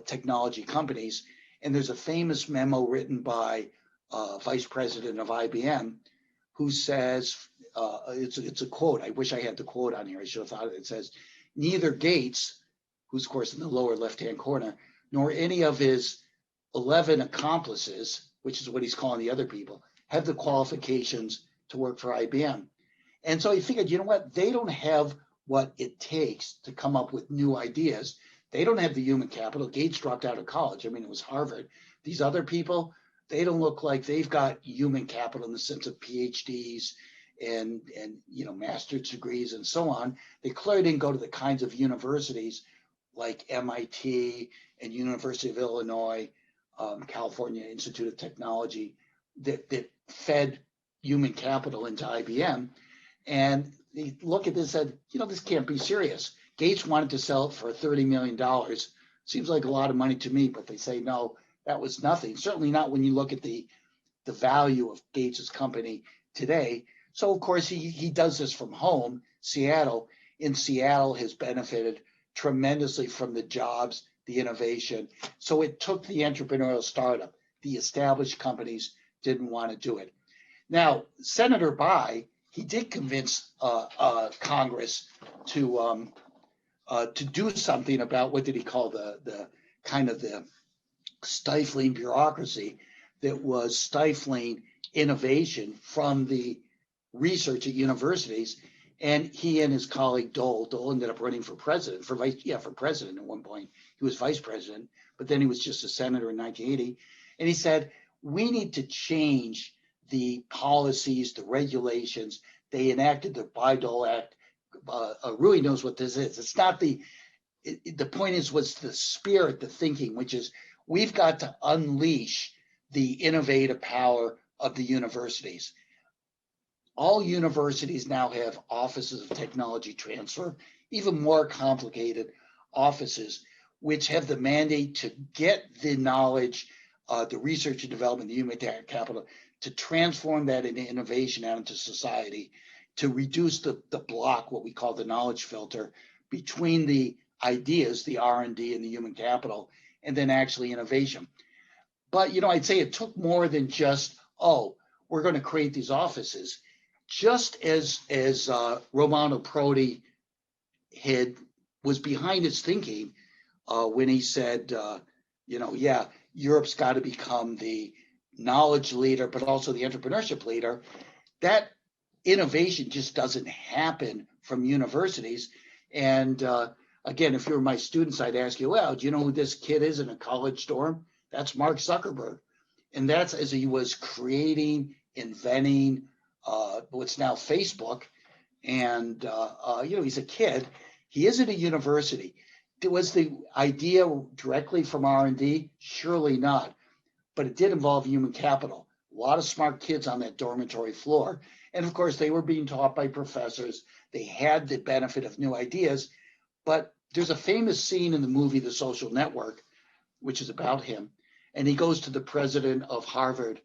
technology companies. And there's a famous memo written by vice president of IBM who says, it's a quote. I wish I had the quote on here. I should have thought of it. It says, neither Gates, who's of course in the lower left-hand corner, nor any of his 11 accomplices, which is what he's calling the other people, have the qualifications to work for IBM. And so he figured, you know what? They don't have what it takes to come up with new ideas. They don't have the human capital. Gates dropped out of college. I mean, it was Harvard. These other people, they don't look like they've got human capital in the sense of PhDs and you know, master's degrees and so on. They clearly didn't go to the kinds of universities like MIT and University of Illinois, California Institute of Technology, that fed human capital into IBM. And they look at this and said, you know, this can't be serious. Gates wanted to sell it for $30 million. Seems like a lot of money to me, but they say, no, that was nothing. Certainly not when you look at the value of Gates's company today. So, of course, he does this from home, Seattle. In Seattle has benefited tremendously from the jobs, the innovation. So it took the entrepreneurial startup. The established companies didn't want to do it. Now, Senator Bai, he did convince Congress to do something about, what did he call the kind of the stifling bureaucracy that was stifling innovation from the research at universities. And he and his colleague Dole ended up running for president, for president at one point. He was vice president, but then he was just a senator in 1980. And he said, we need to change the policies, the regulations. They enacted the Bayh-Dole Act. Rui knows what this is. It's not the point is what's the spirit, the thinking, which is we've got to unleash the innovative power of the universities. All universities now have offices of technology transfer, even more complicated offices, which have the mandate to get the knowledge the research and development, the human capital, to transform that into innovation out into society, to reduce the block, what we call the knowledge filter, between the ideas, the R&D and the human capital, and then actually innovation. But, I'd say it took more than just, we're going to create these offices. Just as Romano Prodi was behind his thinking when he said, Europe's got to become the knowledge leader, but also the entrepreneurship leader. That innovation just doesn't happen from universities. And again, if you were my students, I'd ask you, well, do you know who this kid is in a college dorm? That's Mark Zuckerberg. And that's as he was creating, inventing what's now Facebook. And, he's a kid. He is at a university. Was the idea directly from R&D? Surely not. But it did involve human capital. A lot of smart kids on that dormitory floor. And of course, they were being taught by professors. They had the benefit of new ideas. But there's a famous scene in the movie The Social Network, which is about him. And he goes to the president of Harvard.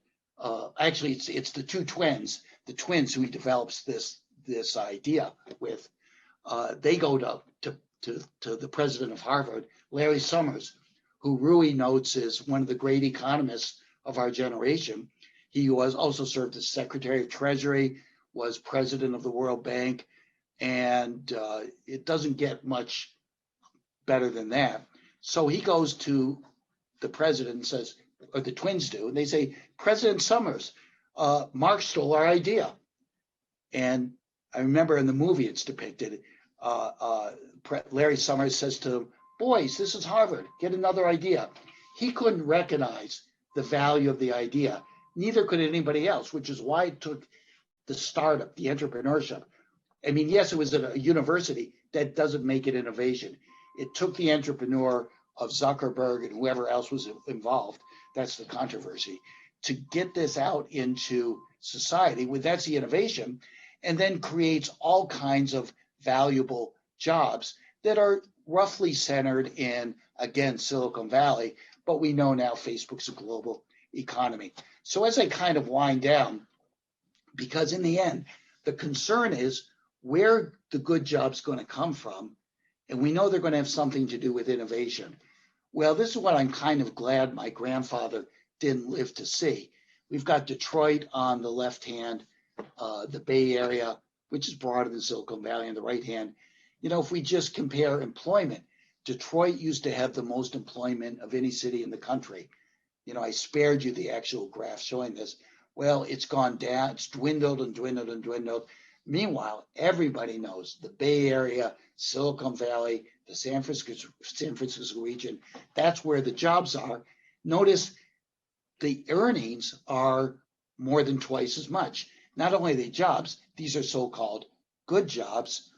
Actually, it's the two twins, who he develops this idea with. They go to the president of Harvard, Larry Summers, who Rui notes is one of the great economists of our generation. He was also served as Secretary of Treasury, was president of the World Bank, and it doesn't get much better than that. So he goes to the president and says, or the twins do, and they say, President Summers, Mark stole our idea. And I remember in the movie it's depicted, Larry Summers says to them, boys, this is Harvard, get another idea. He couldn't recognize the value of the idea. Neither could anybody else, which is why it took the startup, the entrepreneurship. I mean, yes, it was at a university. That doesn't make it innovation. It took the entrepreneur of Zuckerberg and whoever else was involved, that's the controversy, to get this out into society. That's the innovation, and then creates all kinds of valuable jobs that are roughly centered in, again, Silicon Valley, but we know now Facebook's a global economy. So as I kind of wind down, because in the end, the concern is where the good jobs going to come from, and we know they're going to have something to do with innovation. Well, this is what I'm kind of glad my grandfather didn't live to see. We've got Detroit on the left hand, the Bay Area, which is broader than Silicon Valley, on the right hand. If we just compare employment, Detroit used to have the most employment of any city in the country. I spared you the actual graph showing this. Well, it's gone down, it's dwindled and dwindled and dwindled. Meanwhile, everybody knows the Bay Area, Silicon Valley, the San Francisco region, that's where the jobs are. Notice the earnings are more than twice as much. Not only are they jobs, these are so-called good jobs.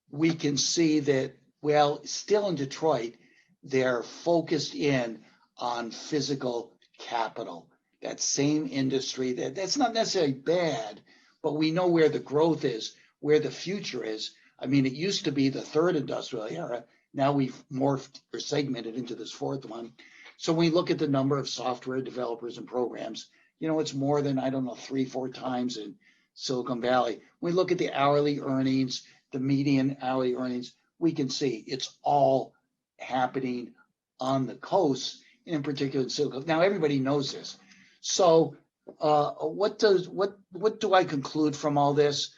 We can see that, well, still in Detroit, they're focused in on physical capital. That same industry, that's not necessarily bad, but we know where the growth is, where the future is. I mean, it used to be the third industrial era. Now we've morphed or segmented into this fourth one. So when we look at the number of software developers and programs, it's more than, 3-4 times in Silicon Valley. When we look at the hourly earnings, the median hourly earnings, we can see it's all happening on the coast, in particular in Silicon. Now everybody knows this. So what do I conclude from all this?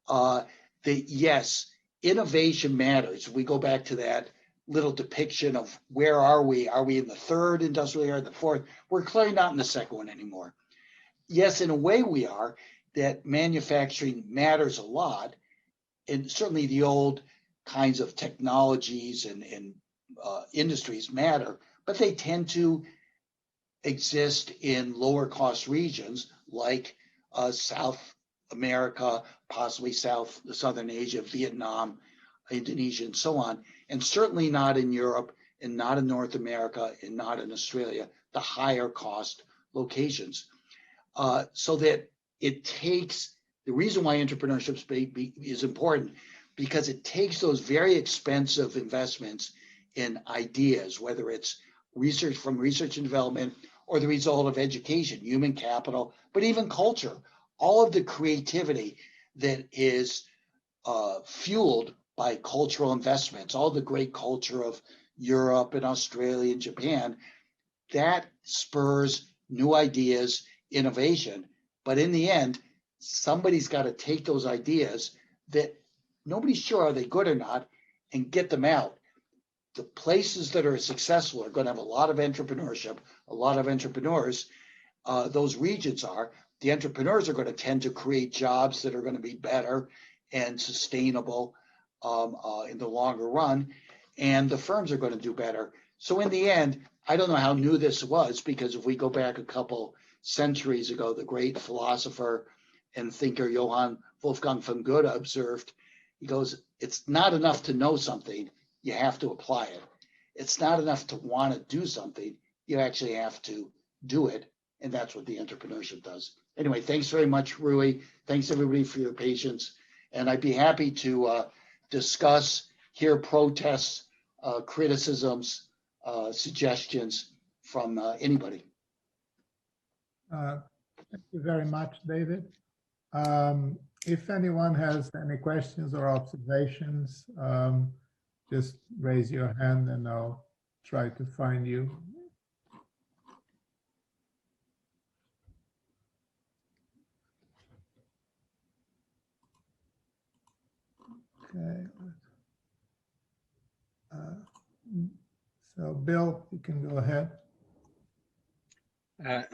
That yes, innovation matters. We go back to that little depiction of where are we? Are we in the third industrial era, the fourth? We're clearly not in the second one anymore. Yes, in a way we are, that manufacturing matters a lot. And certainly the old kinds of technologies and industries matter, but they tend to exist in lower cost regions like South America, possibly Southern Asia, Vietnam, Indonesia, and so on, and certainly not in Europe, and not in North America, and not in Australia, the higher cost locations. So that it takes, the reason why entrepreneurship is important, because it takes those very expensive investments in ideas, whether it's research from research and development, or the result of education, human capital, but even culture. All of the creativity that is fueled by cultural investments, all the great culture of Europe and Australia and Japan, that spurs new ideas, innovation. But in the end, somebody's got to take those ideas that nobody's sure are they good or not and get them out. The places that are successful are going to have a lot of entrepreneurship, a lot of entrepreneurs. Those regions are. The entrepreneurs are going to tend to create jobs that are going to be better and sustainable in the longer run, and the firms are going to do better. So in the end, I don't know how new this was, because if we go back a couple centuries ago, the great philosopher and thinker Johann Wolfgang von Goethe observed, he goes, it's not enough to know something, you have to apply it. It's not enough to want to do something, you actually have to do it. And that's what the entrepreneurship does. Anyway, thanks very much, Rui. Thanks everybody for your patience. And I'd be happy to discuss, hear protests, criticisms, suggestions from anybody. Thank you very much, David. If anyone has any questions or observations, just raise your hand and I'll try to find you. Okay. So Bill, you can go ahead.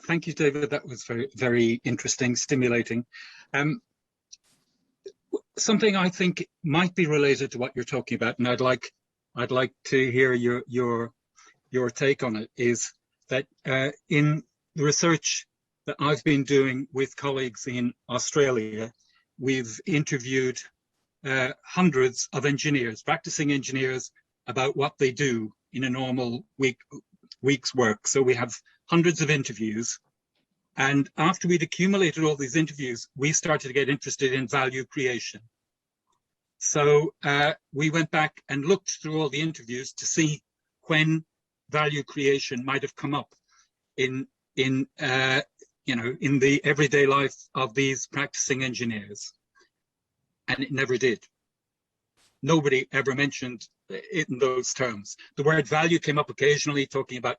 Thank you, David. That was very, very interesting, stimulating. Something I think might be related to what you're talking about, and I'd like to hear your take on it, is that in the research that I've been doing with colleagues in Australia, we've interviewed hundreds of engineers, practicing engineers, about what they do in a normal week's work. So we have hundreds of interviews. And after we'd accumulated all these interviews, we started to get interested in value creation. So we went back and looked through all the interviews to see when value creation might have come up in the everyday life of these practicing engineers. And it never did. Nobody ever mentioned it in those terms. The word value came up occasionally, talking about,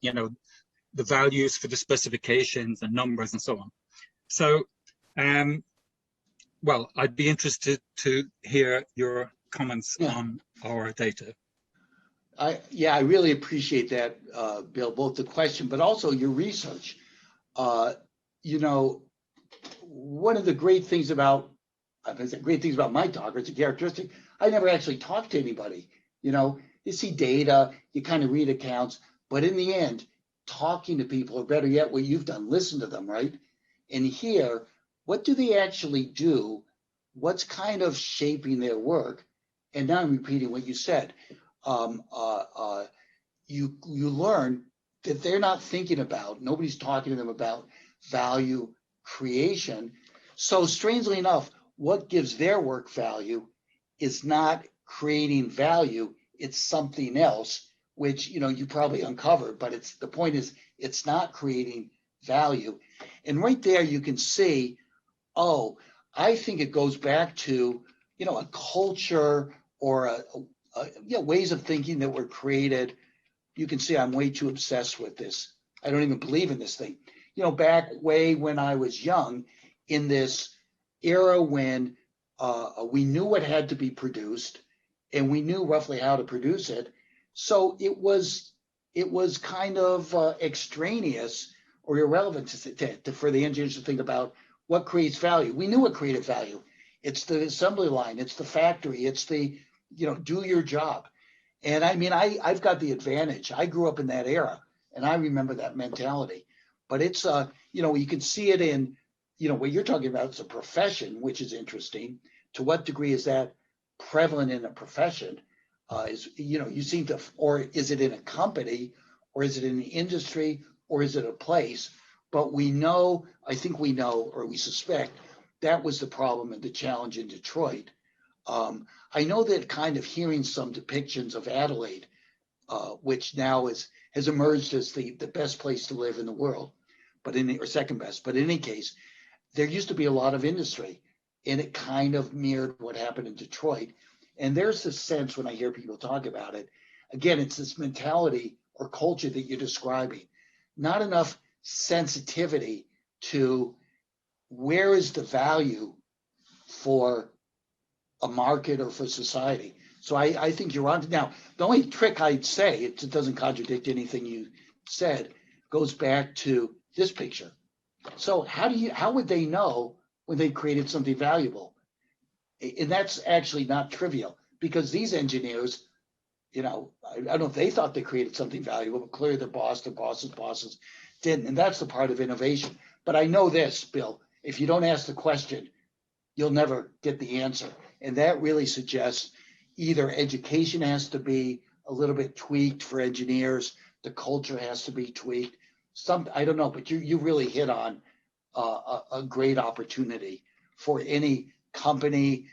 the values for the specifications and numbers and so on. So, well, I'd be interested to hear your comments on our data. I really appreciate that, Bill, both the question, but also your research. One of the great things about my talk, or it's a characteristic, I never actually talk to anybody. You see data, you kind of read accounts, but in the end, talking to people, or better yet, what you've done, listen to them, right? And hear, what do they actually do? What's kind of shaping their work? And now I'm repeating what you said. You learn that they're not thinking about, nobody's talking to them about value creation. So strangely enough, what gives their work value is not creating value, it's something else, which you probably uncovered, but the point is it's not creating value. And right there you can see, I think it goes back to a culture or ways of thinking that were created. You can see I'm way too obsessed with this. I don't even believe in this thing. Back way when I was young, in this era when we knew what had to be produced and we knew roughly how to produce it. So it was kind of extraneous or irrelevant for the engineers to think about what creates value. We knew what created value. It's the assembly line. It's the factory. It's the, do your job. And I mean, I've got the advantage. I grew up in that era and I remember that mentality. But it's, you can see it in, what you're talking about is a profession, which is interesting. To what degree is that prevalent in a profession? You seem to, or is it in a company, or is it in the industry, or is it a place? But we know, I think we know, or we suspect, that was the problem and the challenge in Detroit. I know that kind of hearing some depictions of Adelaide, which now is, has emerged as the best place to live in the world, or second best. But in any case, there used to be a lot of industry, and it kind of mirrored what happened in Detroit. And there's this sense when I hear people talk about it, again, it's this mentality or culture that you're describing, not enough sensitivity to where is the value for a market or for society. So I think you're on to now. The only trick I'd say, it doesn't contradict anything you said, goes back to this picture. So how would they know when they created something valuable? And that's actually not trivial, because these engineers, I don't know if they thought they created something valuable, but clearly their bosses didn't. And that's the part of innovation. But I know this, Bill, if you don't ask the question, you'll never get the answer. And that really suggests either education has to be a little bit tweaked for engineers, the culture has to be tweaked. I don't know, but you really hit on a great opportunity for any company,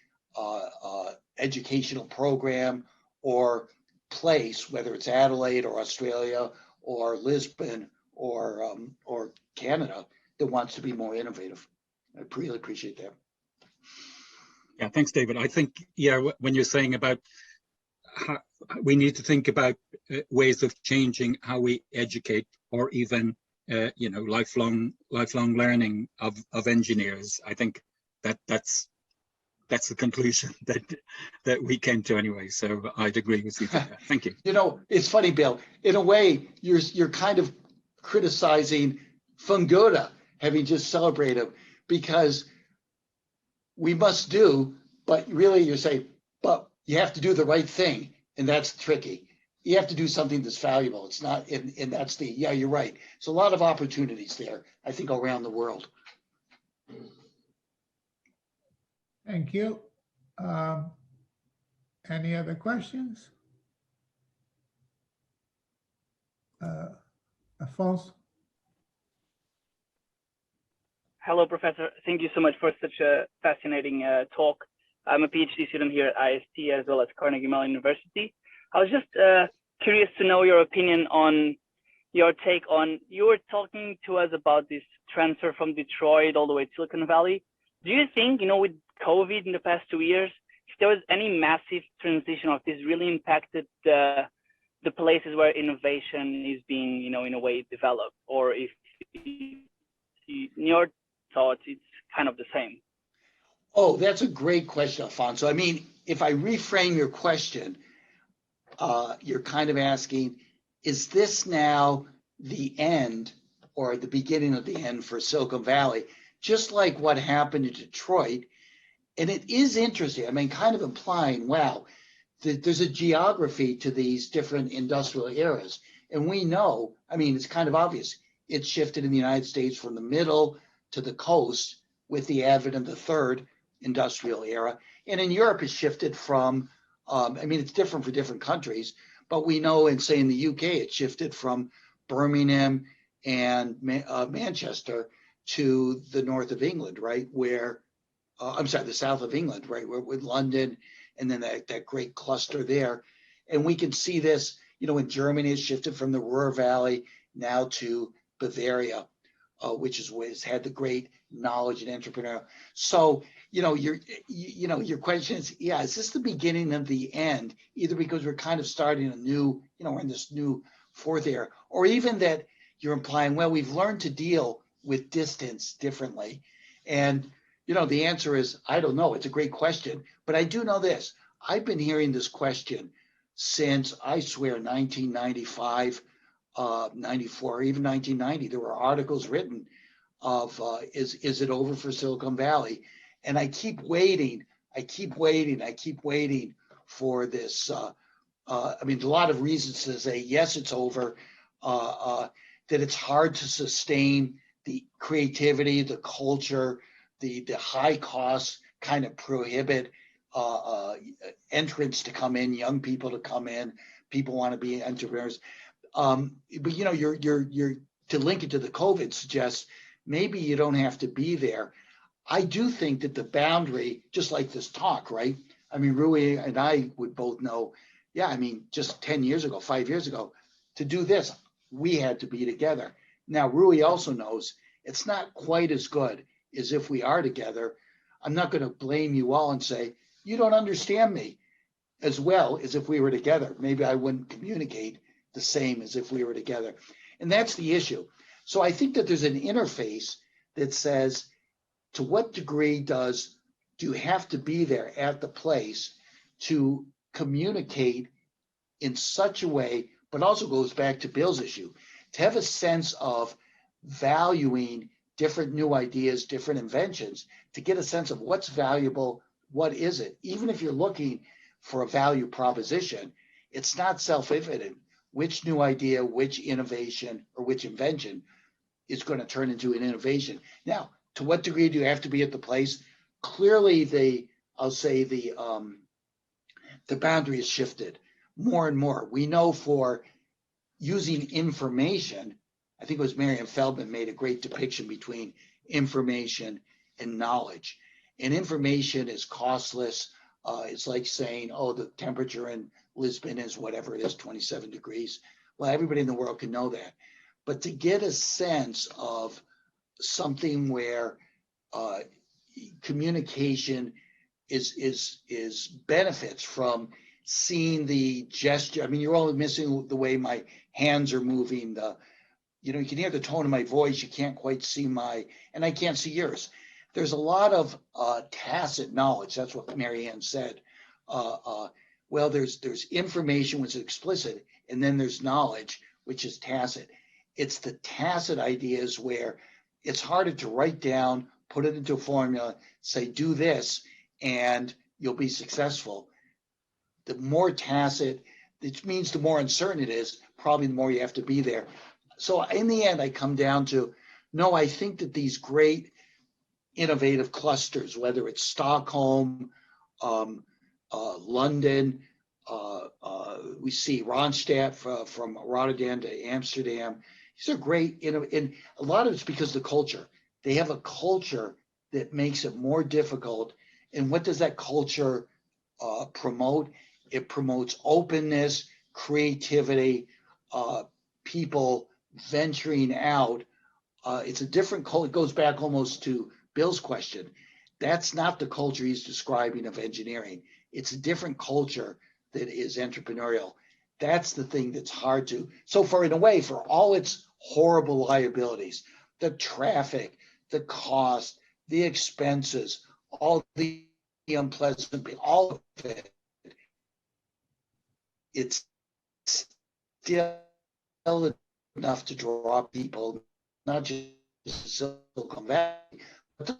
educational program, or place, whether it's Adelaide or Australia or Lisbon or Canada, that wants to be more innovative. I really appreciate that. Yeah, thanks, David. I think, when you're saying about how we need to think about ways of changing how we educate, or even lifelong learning of engineers, I think that's the conclusion that we came to anyway. So I'd agree with you. Thank you. It's funny, Bill. In a way, you're kind of criticizing Fungoda, having just celebrated, because we must do, but really you're saying, but you have to do the right thing, and that's tricky. You have to do something that's valuable. It's not, and that's you're right. There's a lot of opportunities there, I think, around the world. Thank you. Any other questions? Afonso? Hello, Professor. Thank you so much for such a fascinating talk. I'm a PhD student here at IST as well as Carnegie Mellon University. I was just curious to know your opinion on your take on, you were talking to us about this transfer from Detroit all the way to Silicon Valley. Do you think, with COVID in the past 2 years, if there was any massive transition of this really impacted the places where innovation is being, in a way developed, or if in your thoughts, it's kind of the same? Oh, that's a great question, Alfonso. I mean, if I reframe your question, you're kind of asking, is this now the end or the beginning of the end for Silicon Valley? Just like what happened in Detroit. And it is interesting, I mean, kind of implying, wow, there's a geography to these different industrial eras. And we know, I mean, it's kind of obvious. It's shifted in the United States from the middle to the coast with the advent of the third industrial era. And in Europe, it's shifted from, it's different for different countries, but we know, and say in the UK, it shifted from Birmingham and Manchester to the north of England, right? Where, the south of England, right? With London, and then that great cluster there. And we can see this, in Germany, it's shifted from the Ruhr Valley now to Bavaria, which has had the great knowledge and entrepreneurial. So, your question is, is this the beginning of the end? Either because we're kind of starting a new, we're in this new fourth era, or even that you're implying, well, we've learned to deal with distance differently. And, the answer is, I don't know. It's a great question, but I do know this. I've been hearing this question since, I swear, 1995, 94, even 1990. There were articles written of, is it over for Silicon Valley? And I keep waiting for this. A lot of reasons to say, yes, it's over, that it's hard to sustain the creativity, the culture, the high costs kind of prohibit entrants to come in, young people to come in, people want to be entrepreneurs. But you're to link it to the COVID suggests maybe you don't have to be there. I do think that the boundary, just like this talk, right? I mean, Rui and I would both know, just 10 years ago, 5 years ago, to do this, we had to be together. Now, Rui also knows it's not quite as good as if we are together. I'm not going to blame you all and say, you don't understand me as well as if we were together. Maybe I wouldn't communicate the same as if we were together. And that's the issue. So I think that there's an interface that says, to what degree do you have to be there at the place to communicate in such a way, but also goes back to Bill's issue, to have a sense of valuing different new ideas, different inventions, to get a sense of what's valuable, what is it. Even if you're looking for a value proposition, it's not self-evident which new idea, which innovation, or which invention is going to turn into an innovation. Now, to what degree do you have to be at the place? Clearly, the boundary has shifted more and more. We know for using information, I think it was Marian Feldman made a great depiction between information and knowledge. And information is costless. It's like saying, oh, the temperature in Lisbon is whatever it is, 27 degrees. Well, everybody in the world can know that. But to get a sense of something where communication is benefits from seeing the gesture. I mean, you're only missing the way my hands are moving. You can hear the tone of my voice. You can't quite see and I can't see yours. There's a lot of tacit knowledge. That's what Marianne said. Well, there's information which is explicit, and then there's knowledge, which is tacit. It's the tacit ideas where it's harder to write down, put it into a formula, say, do this, and you'll be successful. The more tacit, which means the more uncertain it is, probably the more you have to be there. So in the end, I come down to, no, I think that these great innovative clusters, whether it's Stockholm, London, we see Ronstadt from Rotterdam to Amsterdam. These are great, and a lot of it's because of the culture. They have a culture that makes it more difficult. And what does that culture promote? It promotes openness, creativity, people venturing out. It's a different culture. It goes back almost to Bill's question. That's not the culture he's describing of engineering. It's a different culture that is entrepreneurial. That's the thing that's hard to. So in a way, for all its horrible liabilities, the traffic, the cost, the expenses, all the unpleasant, all of it, it's still enough to draw people, not just Silicon Valley, but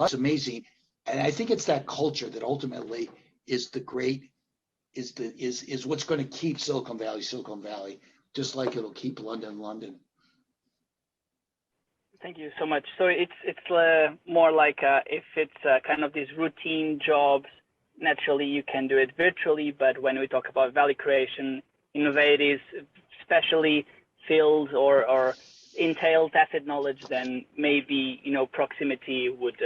it's amazing. And I think it's that culture that ultimately is the great, is what's going to keep Silicon Valley, just like it'll keep London. Thank you so much. So it's more like if it's kind of these routine jobs, naturally you can do it virtually. But when we talk about value creation, innovative, especially fields or entail tacit knowledge, then maybe proximity would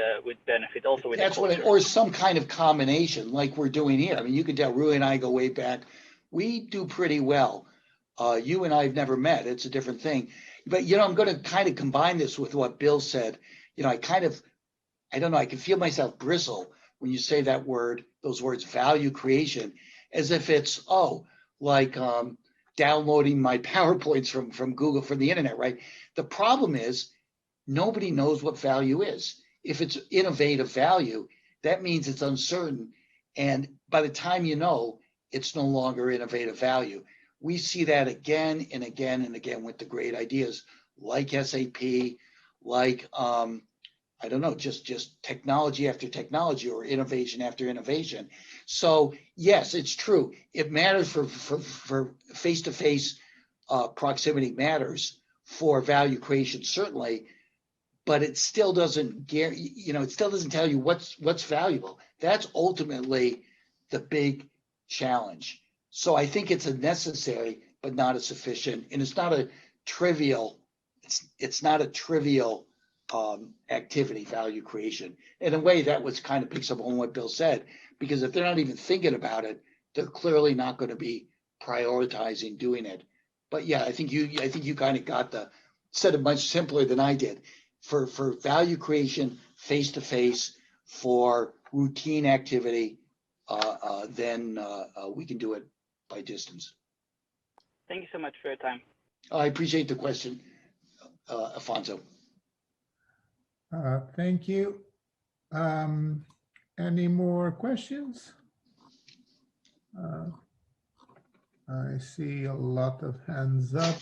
benefit also with. That's what or some kind of combination like we're doing here. I mean, you can tell Rui and I go way back. We do pretty well. You and I have never met. It's a different thing. But I'm going to kind of combine this with what Bill said. I don't know. I can feel myself bristle when you say that word, those words, value creation, as if it's like downloading my PowerPoints from Google, from the internet, right? The problem is nobody knows what value is. If it's innovative value, that means it's uncertain. And by the time it's no longer innovative value. We see that again and again and again with the great ideas like SAP, like, I don't know, just technology after technology or innovation after innovation. So yes, it's true. It matters for face-to-face proximity matters for value creation, certainly, but it still doesn't it still doesn't tell you what's valuable. That's ultimately the big challenge. So I think it's a necessary, but not a sufficient, and it's not a trivial. It's not a trivial activity, value creation. In a way, that was kind of picks up on what Bill said, because if they're not even thinking about it, they're clearly not going to be prioritizing doing it. But yeah, I think you kind of said it much simpler than I did. For value creation, face to face, for routine activity, then we can do it by distance. Thank you so much for your time. I appreciate the question, Afonso. Thank you. Any more questions? I see a lot of hands up.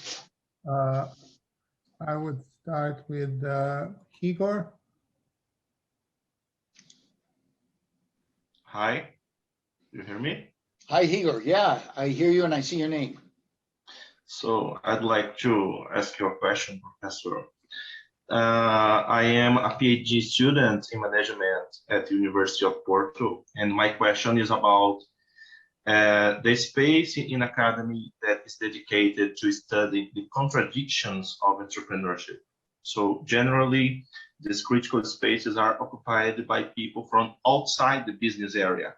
I would start with Igor. Hi, you hear me? Hi, Igor. Yeah, I hear you and I see your name. So I'd like to ask you a question, Professor. I am a PhD student in management at the University of Porto, and my question is about the space in academy that is dedicated to studying the contradictions of entrepreneurship. So generally, these critical spaces are occupied by people from outside the business area.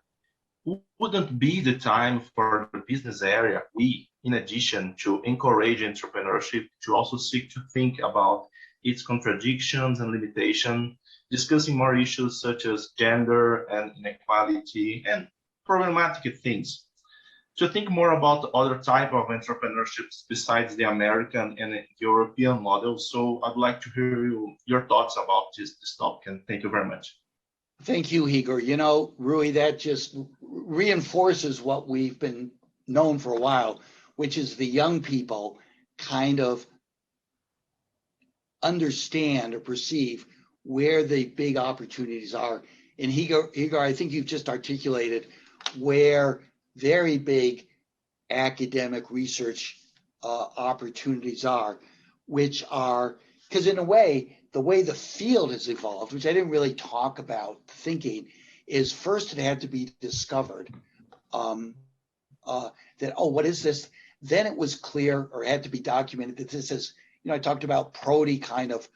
Wouldn't be the time for the business area, we, in addition to encourage entrepreneurship, to also seek to think about its contradictions and limitations, discussing more issues such as gender and inequality and problematic things. To think more about other type of entrepreneurships besides the American and European model. So I'd like to hear your thoughts about this topic, and thank you very much. Thank you, Igor. You know, Rui, that just reinforces what we've been known for a while, which is the young people kind of understand or perceive where the big opportunities are. And Igor, I think you've just articulated where very big academic research opportunities are, which are, because in a way, the way the field has evolved, which I didn't really talk about thinking, is first it had to be discovered that, oh, what is this? Then it was clear or had to be documented that this is, I talked about Prodi kind of,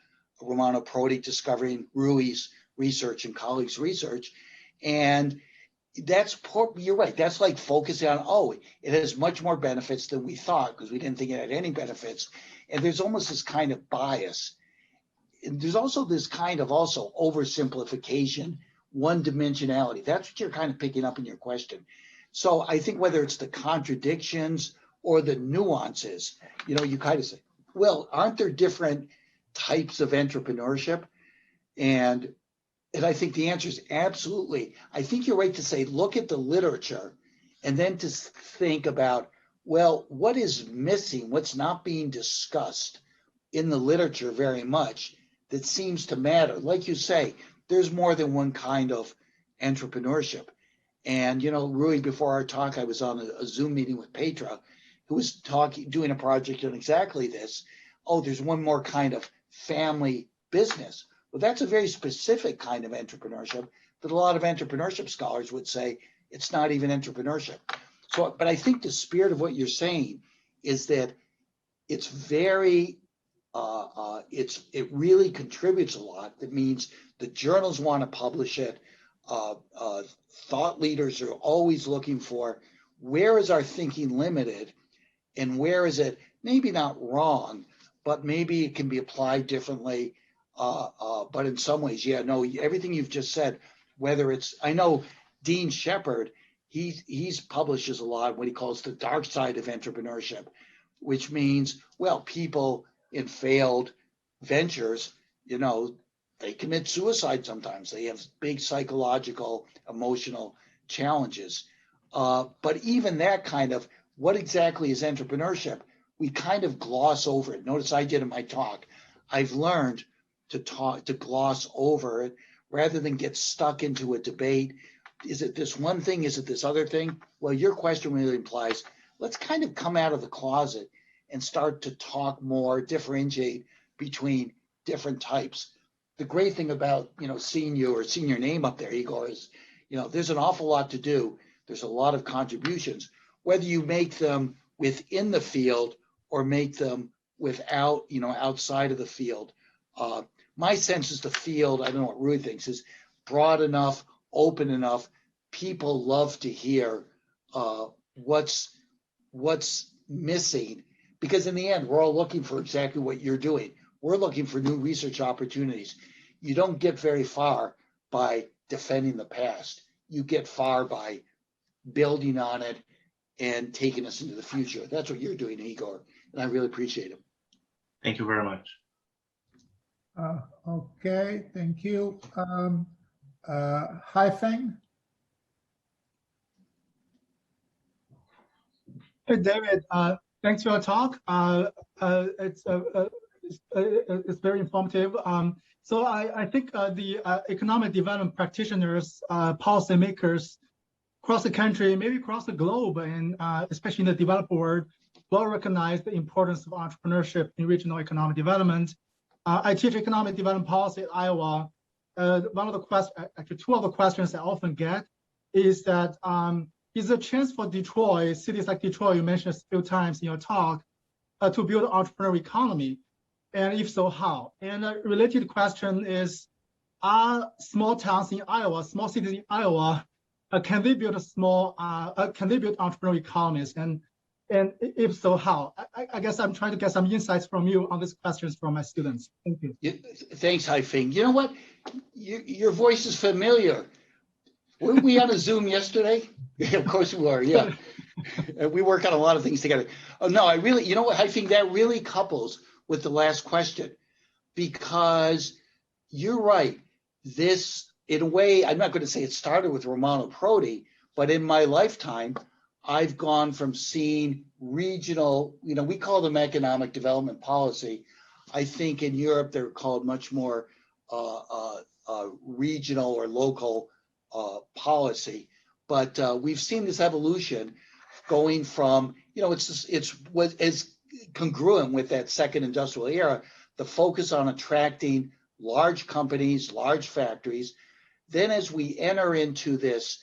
Romano Prodi discovering Rui's research and colleagues' research. And you're right, that's like focusing on, oh, it has much more benefits than we thought because we didn't think it had any benefits. And there's almost this kind of bias. And there's also this kind of also oversimplification, one-dimensionality. That's what you're kind of picking up in your question. So I think whether it's the contradictions or the nuances, you kind of say, well, aren't there different types of entrepreneurship? And I think the answer is absolutely. I think you're right to say, look at the literature and then to think about, well, what is missing? What's not being discussed in the literature very much that seems to matter? Like you say, there's more than one kind of entrepreneurship. And, Rui, before our talk, I was on a Zoom meeting with Petra, who was doing a project on exactly this. Oh, there's one more kind of family business. Well, that's a very specific kind of entrepreneurship that a lot of entrepreneurship scholars would say it's not even entrepreneurship. So, but I think the spirit of what you're saying is that it's very, it really contributes a lot. That means the journals want to publish it. Thought leaders are always looking for where is our thinking limited and where is it maybe not wrong, but maybe it can be applied differently. But in some ways, everything you've just said, whether it's, I know Dean Shepard, he's publishes a lot what he calls the dark side of entrepreneurship, which means, well, people in failed ventures, they commit suicide sometimes. They have big psychological, emotional challenges. But even that kind of, what exactly is entrepreneurship? We kind of gloss over it. Notice I did in my talk. I've learned to gloss over it rather than get stuck into a debate. Is it this one thing? Is it this other thing? Well, your question really implies, let's kind of come out of the closet and start to talk more, differentiate between different types. The great thing about, seeing your name up there, Igor, is, there's an awful lot to do. There's a lot of contributions, whether you make them within the field or make them without, outside of the field. My sense is the field, I don't know what Rui thinks, is broad enough, open enough. People love to hear what's missing, Because in the end, we're all looking for exactly what you're doing. We're looking for new research opportunities. You don't get very far by defending the past. You get far by building on it and taking us into the future. That's what you're doing, Igor, and I really appreciate it. Thank you very much. Okay, thank you. Haifeng? Hey, David, thanks for your talk. It's very informative. So I think the economic development practitioners, policymakers across the country, maybe across the globe, and especially in the developed world, will recognize the importance of entrepreneurship in regional economic development. I teach economic development policy at Iowa. One of the questions, actually two of the questions I often get is that, is there a chance for Detroit, cities like Detroit, you mentioned a few times in your talk, to build an entrepreneurial economy? And if so, how? And a related question is, are small towns in Iowa, small cities in Iowa, can they build entrepreneurial economies? And if so, how? I guess I'm trying to get some insights from you on these questions from my students. Thank you. Thanks, Haifeng. You know what? Your voice is familiar. Weren't we on a Zoom yesterday? Of course we were, yeah. We work on a lot of things together. Oh, no, I really, you know what, Haifeng, that really couples with the last question, because you're right. This, in a way, I'm not going to say it started with Romano Prodi, but in my lifetime, I've gone from seeing regional, we call them economic development policy. I think in Europe, they're called much more regional or local policy. But we've seen this evolution going from, it's what is congruent with that second industrial era, the focus on attracting large companies, large factories. Then as we enter into this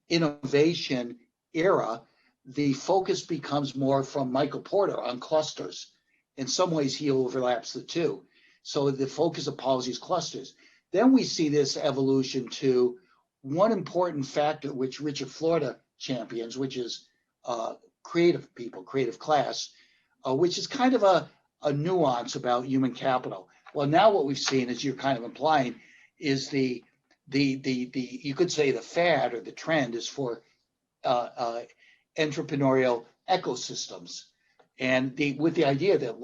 innovation era, the focus becomes more from Michael Porter on clusters. In some ways, he overlaps the two. So the focus of policy is clusters. Then we see this evolution to one important factor, which Richard Florida champions, which is creative people, creative class, which is kind of a nuance about human capital. Well, now what we've seen, as you're kind of implying, is the you could say the fad or the trend is for entrepreneurial ecosystems, and with the idea that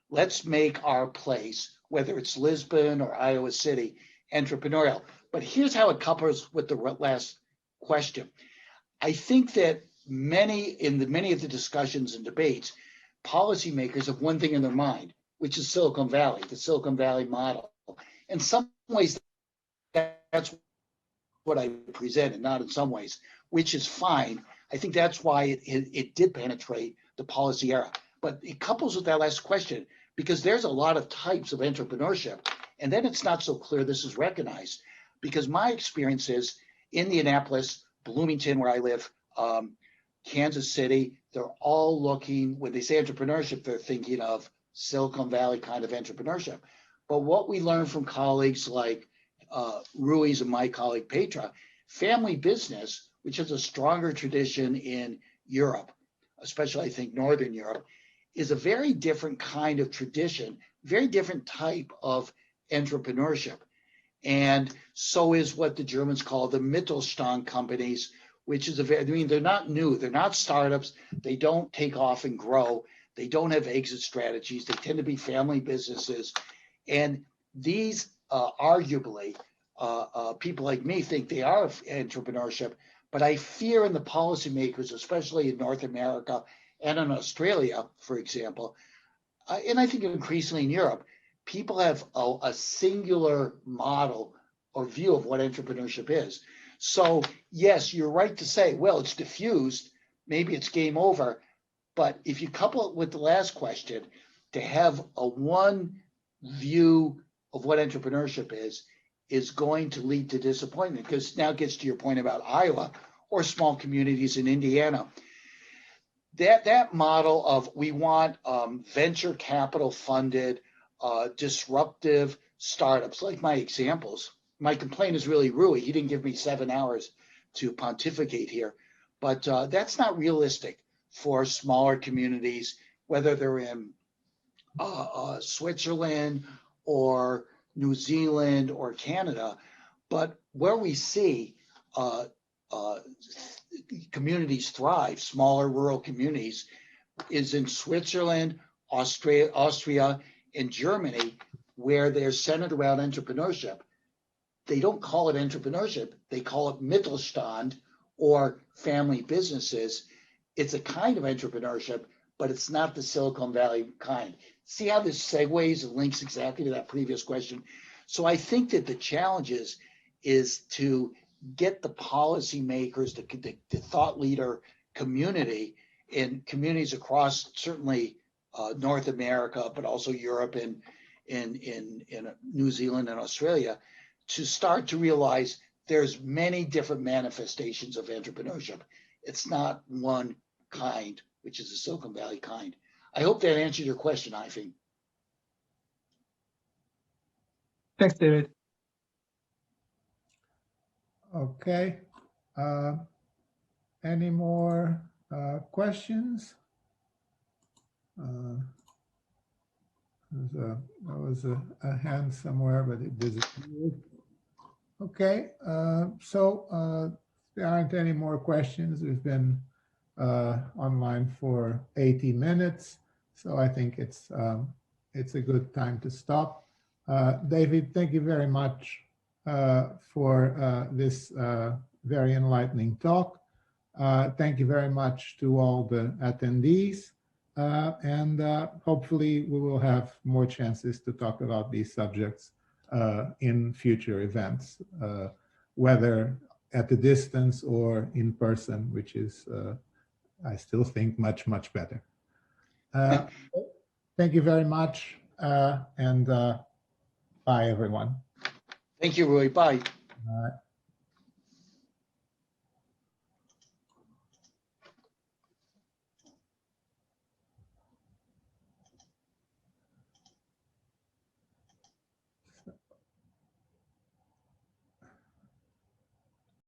let's make our place, whether it's Lisbon or Iowa City, entrepreneurial. But here's how it couples with the last question. I think that many of the discussions and debates, policymakers have one thing in their mind, which is Silicon Valley, the Silicon Valley model. In some ways, that's what I presented, not in some ways, which is fine. I think that's why it did penetrate the policy era. But it couples with that last question, because there's a lot of types of entrepreneurship, and then it's not so clear this is recognized. Because my experience is Indianapolis, Bloomington, where I live, Kansas City, they're all looking, when they say entrepreneurship, they're thinking of Silicon Valley kind of entrepreneurship. But what we learn from colleagues like Ruiz and my colleague Petra, family business, which has a stronger tradition in Europe, especially I think Northern Europe, is a very different kind of tradition, very different type of entrepreneurship. And so is what the Germans call the Mittelstand Companies, which is they're not new, they're not startups, they don't take off and grow, they don't have exit strategies, they tend to be family businesses. And these arguably, people like me think they are entrepreneurship, but I fear in the policymakers, especially in North America and in Australia, for example, and I think increasingly in Europe, people have a singular model or view of what entrepreneurship is. So yes, you're right to say, well, it's diffused, maybe it's game over. But if you couple it with the last question, to have a one view of what entrepreneurship is going to lead to disappointment, because now it gets to your point about Iowa or small communities in Indiana. That model of we want venture capital funded, disruptive startups, like my examples. My complaint is really Rui. He didn't give me 7 hours to pontificate here, but that's not realistic for smaller communities, whether they're in Switzerland or New Zealand or Canada. But where we see communities thrive, smaller rural communities, is in Switzerland, Austria, and Germany, where they're centered around entrepreneurship. They don't call it entrepreneurship, they call it Mittelstand, or family businesses. It's a kind of entrepreneurship, but it's not the Silicon Valley kind. See how this segues and links exactly to that previous question? So I think that the challenge is to get the policymakers, the thought leader community, in communities across certainly North America, but also Europe and in New Zealand and Australia, to start to realize there's many different manifestations of entrepreneurship. It's not one kind, which is the Silicon Valley kind. I hope that answered your question, Ivy. Thanks, David. Okay. Any more questions? There was a hand somewhere, but it disappeared. Okay, so there aren't any more questions. We've been online for 80 minutes, so I think it's a good time to stop. David, thank you very much for this very enlightening talk. Thank you very much to all the attendees, and hopefully we will have more chances to talk about these subjects in future events, whether at a distance or in person, which is, I still think, much, much better. Thank you very much, and bye, everyone. Thank you, Rui. Bye. All right.